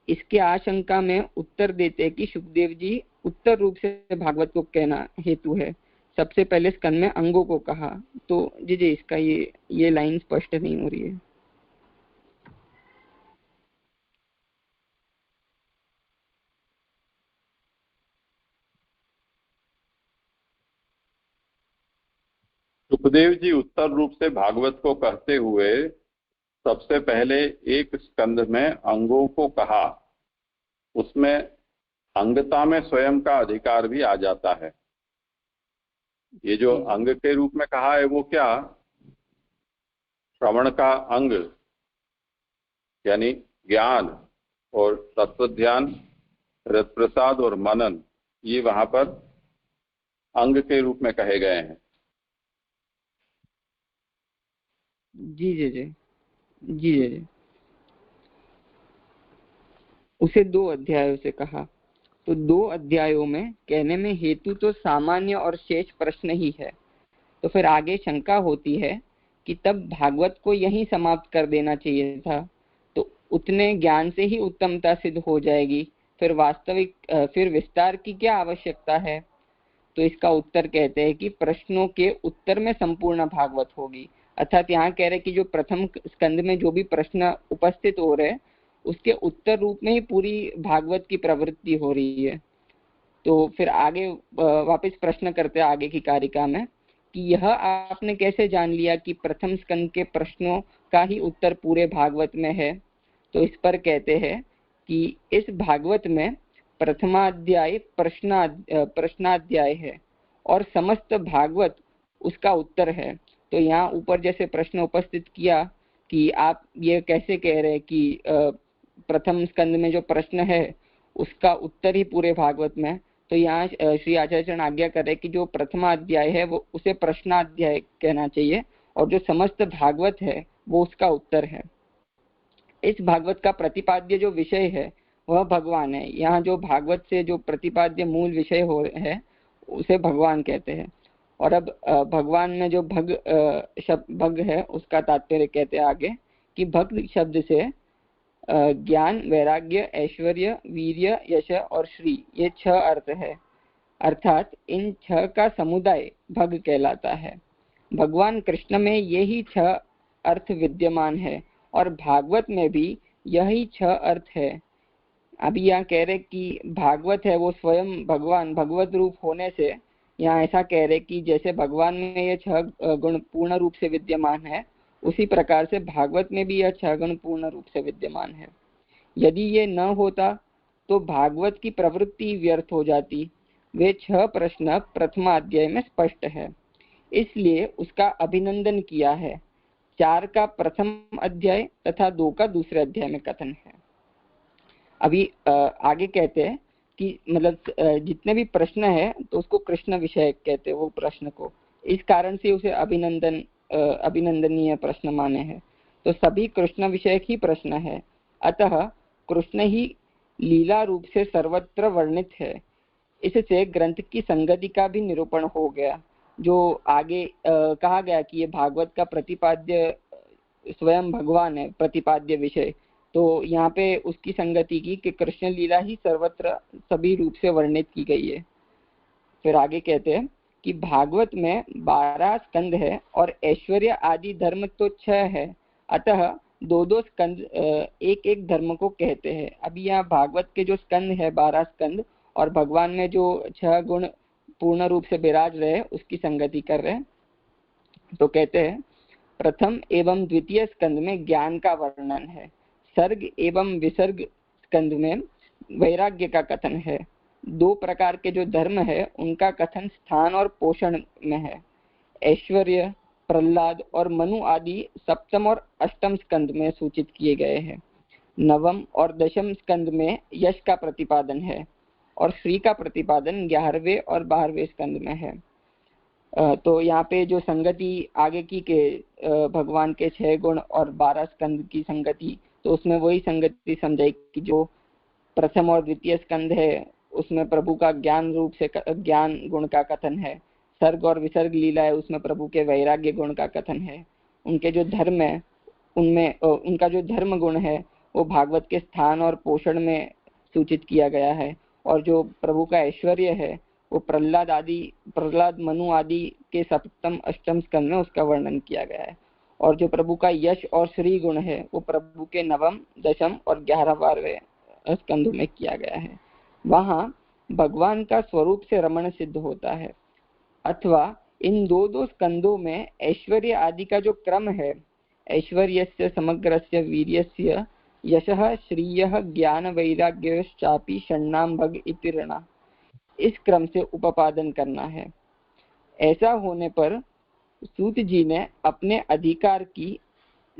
K: इसके आशंका में उत्तर देते हैं कि सुखदेव जी उत्तर रूप से भागवत को कहना हेतु है, सबसे पहले स्कंद में अंगों को कहा। तो जीजे इसका ये लाइन स्पष्ट नहीं हो रही है।
A: सुखदेव जी उत्तर रूप से भागवत को कहते हुए सबसे पहले एक स्कंद में अंगों को कहा, उसमें अंगता में स्वयं का अधिकार भी आ जाता है। ये जो अंग के रूप में कहा है वो क्या, श्रवण का अंग यानी ज्ञान और तत्व ध्यान, रस प्रसाद और मनन, ये वहां पर अंग के रूप में कहे गए हैं।
K: जी उसे 2 अध्यायों से कहा, तो 2 अध्यायों में कहने में हेतु तो सामान्य और शेष प्रश्न ही है। तो फिर आगे शंका होती है कि तब भागवत को यहीं समाप्त कर देना चाहिए था, तो उतने ज्ञान से ही उत्तमता सिद्ध हो जाएगी, फिर विस्तार की क्या आवश्यकता है? तो इसका उत्तर कहते हैं कि प्रश्नों के उत्तर में संपूर्ण भागवत होगी। अर्थात यहाँ कह रहे कि जो प्रथम स्कंद में जो भी प्रश्न उपस्थित हो रहे हैं उसके उत्तर रूप में ही पूरी भागवत की प्रवृत्ति हो रही है। तो फिर आगे वापस प्रश्न करते हैं आगे की कारिका में कि यह आपने कैसे जान लिया कि प्रथम स्कंद के प्रश्नों का ही उत्तर पूरे भागवत में है? तो इस पर कहते हैं कि इस भागवत में प्रथमाध्याय प्रश्नाध्याय है और समस्त भागवत उसका उत्तर है। तो यहाँ ऊपर जैसे प्रश्न उपस्थित किया कि आप ये कैसे कह रहे हैं कि प्रथम स्कंद में जो प्रश्न है उसका उत्तर ही पूरे भागवत में, तो यहाँ श्री आचार्य आज्ञा कर रहे कि जो प्रथमा अध्याय है वो उसे प्रश्नाध्याय कहना चाहिए और जो समस्त भागवत है वो उसका उत्तर है। इस भागवत का प्रतिपाद्य जो विषय है वह भगवान है। यहाँ जो भागवत से जो प्रतिपाद्य मूल विषय हो है उसे भगवान कहते हैं। और अब भगवान में जो भग है उसका तात्पर्य कहते हैं आगे कि भक्त शब्द से ज्ञान, वैराग्य, ऐश्वर्य, वीर्य, यश और श्री, ये 6 अर्थ है। अर्थात इन 6 का समुदाय भग कहलाता है। भगवान कृष्ण में यही 6 अर्थ विद्यमान है और भागवत में भी यही 6 अर्थ है। अभी यहाँ कह रहे कि भागवत है वो स्वयं भगवान भगवत रूप होने से यहाँ ऐसा कह रहे कि जैसे भगवान में ये 6 गुण पूर्ण रूप से विद्यमान है, उसी प्रकार से भागवत में भी यह 6 गुण पूर्ण रूप से विद्यमान है। यदि ये न होता तो भागवत की प्रवृत्ति व्यर्थ हो जाती। वे 6 प्रश्न प्रथम अध्याय में स्पष्ट है, इसलिए उसका अभिनंदन किया है। 4 का प्रथम अध्याय तथा 2 का दूसरे अध्याय में कथन है। अभी आगे कहते हैं कि मतलब जितने भी प्रश्न है तो उसको कृष्ण विषय कहते हैं वो प्रश्न को, इस कारण से उसे अभिनंदनीय प्रश्न माने हैं। तो सभी कृष्ण विषयक ही प्रश्न है, अतः कृष्ण ही लीला रूप से सर्वत्र वर्णित है। इससे ग्रंथ की संगति का भी निरूपण हो गया। जो आगे कहा गया कि ये भागवत का प्रतिपाद्य स्वयं भगवान है, प्रतिपाद्य विषय, तो यहाँ पे उसकी संगति की कि कृष्ण लीला ही सर्वत्र सभी रूप से वर्णित की गई है। फिर आगे कहते हैं कि भागवत में 12 स्कंद है और ऐश्वर्य आदि धर्म तो 6 है, अतः 2-2 स्कंद एक एक धर्म को कहते हैं। अभी यहाँ भागवत के जो स्कंद है 12 स्कंद और भगवान में जो 6 गुण पूर्ण रूप से विराज रहे उसकी संगति कर रहे हैं। तो कहते हैं प्रथम एवं द्वितीय स्कंद में ज्ञान का वर्णन है, सर्ग एवं विसर्ग स्कंद में वैराग्य का कथन है। 2 प्रकार के जो धर्म है उनका कथन स्थान और पोषण में है। ऐश्वर्य, प्रहलाद और मनु आदि सप्तम और अष्टम स्कंद में सूचित किए गए हैं। नवम और दशम स्कंद में यश का प्रतिपादन है और श्री का प्रतिपादन 11वें और 12वें स्कंद में है। तो यहाँ पे जो संगति आगे की के भगवान के 6 गुण और 12 स्कंद की संगति, तो उसमें वही संगति समझाई कि जो प्रथम और द्वितीय स्कंद है उसमें प्रभु का ज्ञान रूप से ज्ञान गुण का कथन है। सर्ग और विसर्ग लीला है उसमें प्रभु के वैराग्य गुण का कथन है। उनके जो धर्म है उनमें उनका जो धर्म गुण है वो भागवत के स्थान और पोषण में सूचित किया गया है। और जो प्रभु का ऐश्वर्य है वो प्रहलाद मनु आदि के सप्तम अष्टम स्कंद में उसका वर्णन किया गया है। और जो प्रभु का यश और श्री गुण है वो प्रभु के नवम, दशम और 11वें स्कंदों में किया गया है। वहां भगवान का स्वरूप से रमण सिद्ध होता है। अथवा इन 2-2 स्कंदों में ऐश्वर्य आदि का जो क्रम है, ऐश्वर्यस्य समग्रस्य वीर्यस्य यशः श्रियः ज्ञान वैराग्यश्चापि षण्णाम भग इति ऋणा, इस क्रम से उपापादन करना है। ऐसा होने पर सूत जी ने अपने अधिकार की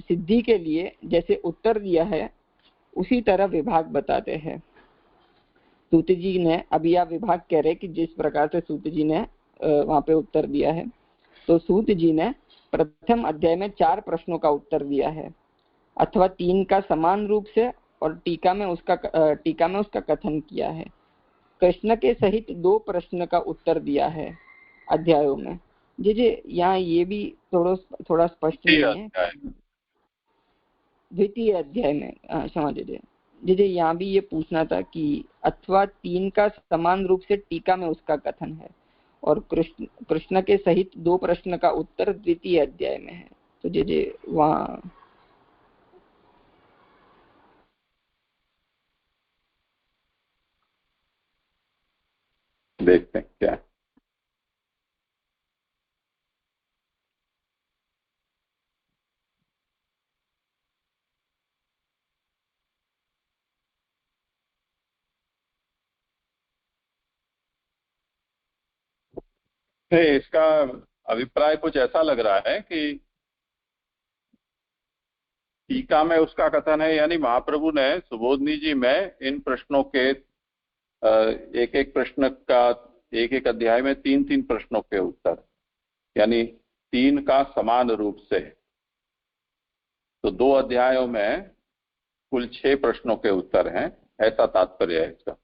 K: सिद्धि के लिए जैसे उत्तर दिया है उसी तरह विभाग बताते हैं। सूत जी ने अभी आप विभाग कह रहे कि जिस प्रकार से सूत जी ने वहां पे उत्तर दिया है, तो सूत जी ने प्रथम अध्याय में 4 प्रश्नों का उत्तर दिया है, अथवा 3 का समान रूप से, और टीका में उसका कथन किया है। कृष्ण के सहित 2 प्रश्न का उत्तर दिया है अध्यायों में। जी यहाँ ये भी थोड़ा स्पष्ट नहीं है। द्वितीय अध्याय में क्षमा दीजिए जी यहाँ भी ये पूछना था कि अथवा 3 का समान रूप से टीका में उसका कथन है, और कृष्ण के सहित 2 प्रश्न का उत्तर द्वितीय अध्याय में है। तो जी वहाँ
A: देखते हैं क्या। इसका अभिप्राय कुछ ऐसा लग रहा है कि टीका में उसका कथन है, यानी महाप्रभु ने सुबोधनी जी में इन प्रश्नों के एक एक प्रश्न का एक एक अध्याय में 3-3 प्रश्नों के उत्तर, यानी 3 का समान रूप से, तो 2 अध्यायों में कुल 6 प्रश्नों के उत्तर हैं, ऐसा तात्पर्य है इसका।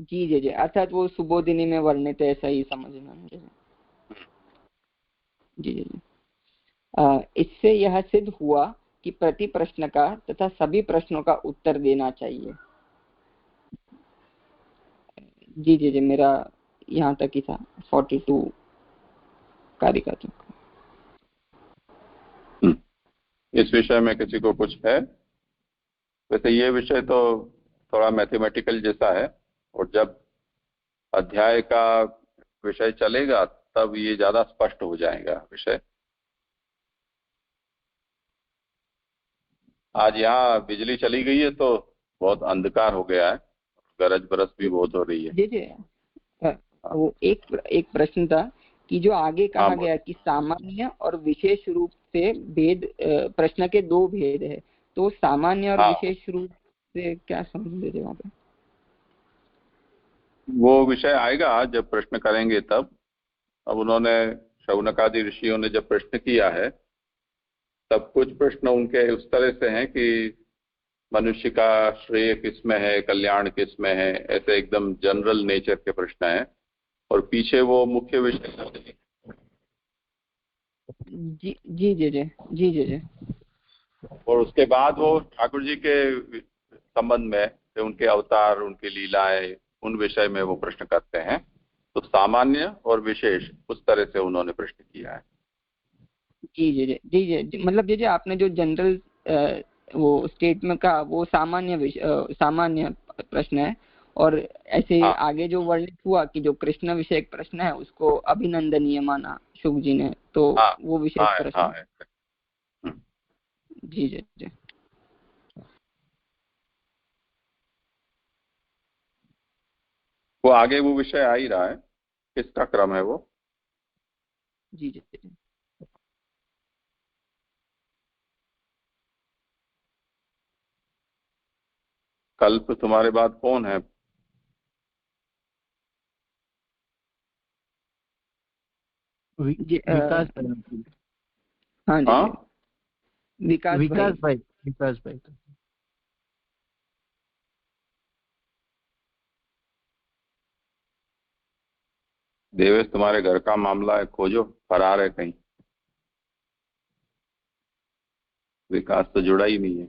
K: जी अर्थात वो सुबोधिनी में वर्णित है, ऐसा ही समझना। जी इससे यह सिद्ध हुआ कि प्रति प्रश्न का तथा सभी प्रश्नों का उत्तर देना चाहिए। जी जी जी, मेरा यहाँ तक ही था, 42 कारिका तक।
A: इस विषय में किसी को कुछ है? वैसे ये विषय तो थोड़ा मैथमेटिकल जैसा है, और जब अध्याय का विषय चलेगा तब ये ज्यादा स्पष्ट हो जाएगा विषय। आज यहाँ बिजली चली गई है तो बहुत अंधकार हो गया है, गरज बरस भी बहुत हो रही है।
K: जी जी, वो एक प्रश्न था कि जो आगे कहा गया कि सामान्य और विशेष रूप से भेद, प्रश्न के 2 भेद है, तो सामान्य और विशेष रूप से क्या समझ लीजिए वहां पे?
A: वो विषय आएगा जब प्रश्न करेंगे तब। अब उन्होंने, शौनकादि ऋषियों ने जब प्रश्न किया है तब कुछ प्रश्न उनके उस तरह से हैं कि मनुष्य का श्रेय किसमें है, कल्याण किसमें है, ऐसे एकदम जनरल नेचर के प्रश्न हैं, और पीछे वो मुख्य विषय
K: जी जी जी जी जी जी जी।
A: और उसके बाद वो ठाकुर जी के संबंध में, उनके अवतार, उनकी लीलाएं, उन विषय में वो प्रश्न करते हैं। तो सामान्य और विशेष उस तरह से उन्होंने प्रश्न किया है। जी
K: जी जी जी जी, मतलब जी आपने जो जनरल वो स्टेटमेंट का वो सामान्य प्रश्न है, और ऐसे आगे जो वर्णित हुआ कि जो कृष्ण विषय प्रश्न है उसको अभिनंदनीय माना शुक जी ने, तो वो विशेष प्रश्न। जी जी जी।
A: वो आगे वो विषय आ ही रहा है, किसका क्रम है वो?
K: जी जी जी।
A: कल्प तुम्हारे बाद कौन है?
F: विकास।
K: हाँ जी,
F: विकास भाई।
A: देवेश, तुम्हारे घर का मामला है, खोजो, फरार है कहीं। विकास तो जुड़ा ही नहीं है।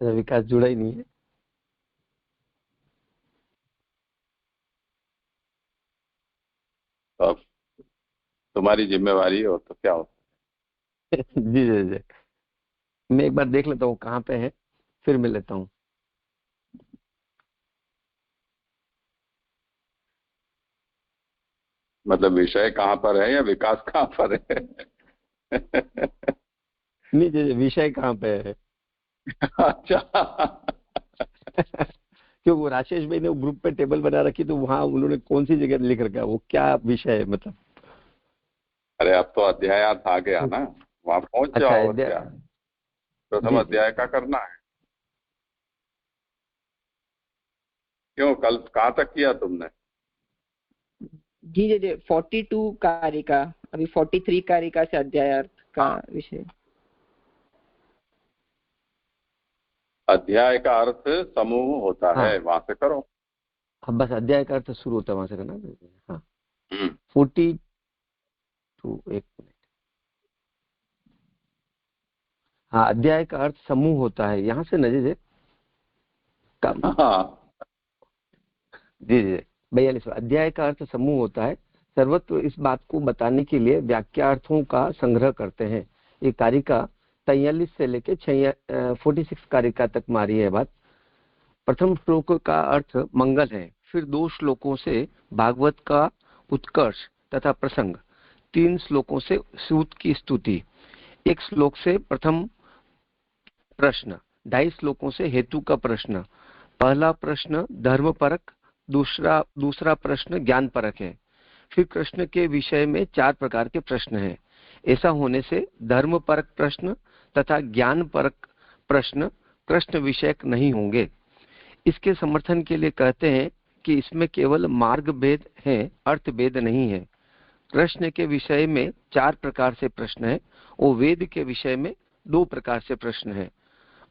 C: विकास जुड़ा ही नहीं है।
A: तो अब तुम्हारी जिम्मेवारी हो तो क्या हो।
C: जी जी जी, मैं एक बार देख लेता हूँ कहाँ पे है, फिर मिल लेता हूँ।
A: मतलब विषय कहाँ पर है या विकास कहाँ पर है?
C: नहीं जी, विषय कहाँ पे है?
A: अच्छा।
C: क्यों, वो राजेश भाई ने वो ग्रुप पे टेबल बना रखी, तो वहाँ उन्होंने कौन सी जगह लिख रखा है, वो क्या विषय है मतलब?
A: अरे अब तो अध्यायात आ गया ना, वहां पहुंच
C: अच्छा,
A: जाओ। क्या प्रथम अध्याय का करना है? क्यों, कल कहाँ तक किया तुमने?
K: जी जी जी, 42 कारिका, अभी 43 कारिका से अध्यायार्थ का विषय।
A: अध्याय का अर्थ समूह होता है, वहां से करो।
C: हाँ, बस अध्याय का अर्थ शुरू होता है वहां से करना। हाँ, 42, एक मिनट। हाँ, अध्याय का अर्थ समूह होता है, यहाँ से नजर जी जी 42। अध्याय का अर्थ समूह होता है। सर्वत्र इस बात को बताने के लिए व्याख्यार्थों का संग्रह करते हैं। ये कारिका 43 से लेके 46 कारिका तक मारी है बात। प्रथम श्लोक का अर्थ मंगल है, फिर 2 श्लोकों से भागवत का उत्कर्ष तथा प्रसंग, 3 श्लोकों से सूत की स्तुति, 1 श्लोक से प्रथम प्रश्न, 2.5 श्लोकों से हेतु का प्रश्न। पहला प्रश्न धर्म परक, दूसरा प्रश्न ज्ञान परक है। फिर कृष्ण के विषय में 4 प्रकार के प्रश्न हैं। ऐसा होने से धर्म परक प्रश्न तथा ज्ञान परक प्रश्न कृष्ण विषयक नहीं होंगे। इसके समर्थन के लिए कहते हैं कि इसमें केवल मार्ग भेद है, अर्थ भेद नहीं है। कृष्ण के विषय में 4 प्रकार से प्रश्न है और वेद के विषय में 2 प्रकार से प्रश्न है।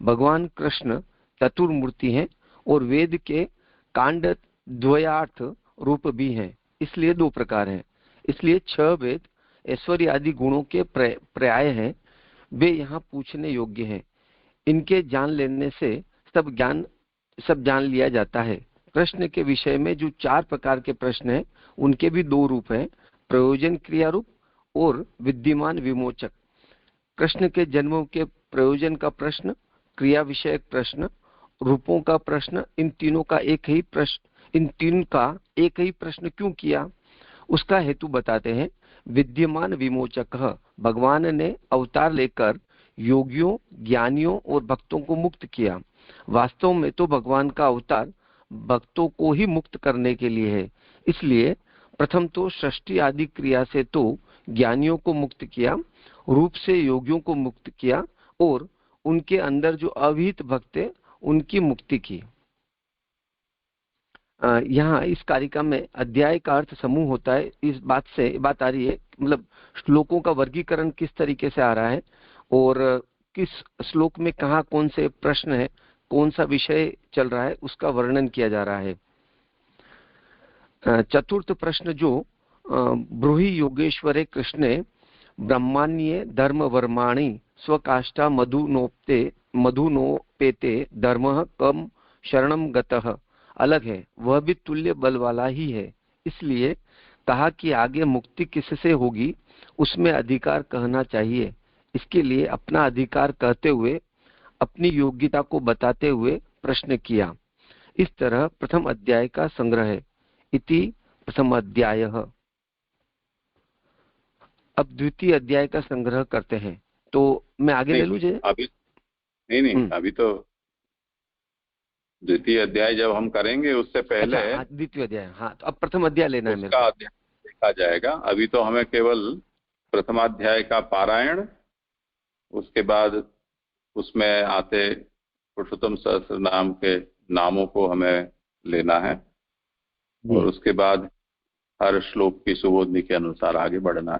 C: भगवान कृष्ण चतुर्मूर्ति हैं और वेद के कांड द्वयार्थ रूप भी हैं, इसलिए 2 प्रकार हैं। इसलिए 6 वेद ऐश्वर्य आदि गुणों के पर्याय हैं, वे यहाँ पूछने योग्य हैं। इनके जान लेने से सब जान लिया जाता है। प्रश्न के विषय में जो 4 प्रकार के प्रश्न हैं उनके भी 2 रूप हैं, प्रयोजन क्रिया रूप और विद्यमान विमोचक। प्रश्न के जन्मों के प्रयोजन का प्रश्न, क्रिया विषयक प्रश्न, रूपों का प्रश्न, इन तीन का एक ही प्रश्न क्यों किया, उसका हेतु बताते हैं। विद्यमान विमोचक, भगवान ने अवतार लेकर योगियों, ज्ञानियों और भक्तों को मुक्त किया। वास्तव में तो भगवान का अवतार भक्तों को ही मुक्त करने के लिए है। इसलिए प्रथम तो सृष्टि आदि क्रिया से तो ज्ञानियों को मुक्त किया, रूप से योगियों को मुक्त किया और उनके अंदर जो अविहित भक्त है उनकी मुक्ति की। यहाँ इस कारिका में अध्याय का अर्थ समूह होता है, इस बात से बात आ रही है, मतलब श्लोकों का वर्गीकरण किस तरीके से आ रहा है और किस श्लोक में कहाँ कौन से प्रश्न है, कौन सा विषय चल रहा है, उसका वर्णन किया जा रहा है। चतुर्थ प्रश्न जो ब्रूहि योगेश्वरे कृष्णे ब्रह्माण्ये धर्म वर्माणि स्वकाष्ठा मधुनोपेते धर्म कम शरणम गतः, अलग है, वह भी तुल्य बल वाला ही है। इसलिए कहा कि आगे मुक्ति किससे होगी उसमें अधिकार कहना चाहिए। इसके लिए अपना अधिकार कहते हुए अपनी योग्यता को बताते हुए प्रश्न किया। इस तरह प्रथम अध्याय का संग्रह है। इति प्रथम अध्याय। अब द्वितीय अध्याय का संग्रह करते हैं, तो मैं आगे ले लूँ?
A: अभी नहीं, अभी तो द्वितीय अध्याय जब हम करेंगे उससे पहले
C: द्वितीय अध्याय, हाँ, तो अब प्रथम अध्याय लेना है मेरे को।
A: अध्याय देखा जाएगा। अभी तो हमें केवल प्रथमाध्याय का पारायण, उसके बाद उसमें आते पुरुषोत्तम सहस्त्र नाम के नामों को हमें लेना है और उसके बाद हर श्लोक की सुबोधनी के अनुसार आगे बढ़ना है।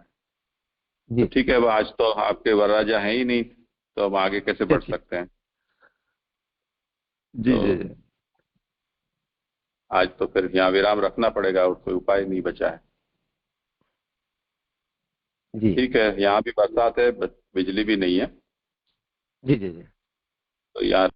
A: तो ठीक है, अब आज तो आपके वरराजा हैं ही नहीं, तो हम आगे कैसे बढ़ सकते हैं?
C: जी जी,
A: आज तो फिर यहाँ विराम रखना पड़ेगा और कोई उपाय नहीं बचा है।
C: जी
A: ठीक है, यहाँ भी बरसात है, बिजली भी नहीं है।
C: जी जी जी,
A: तो यहाँ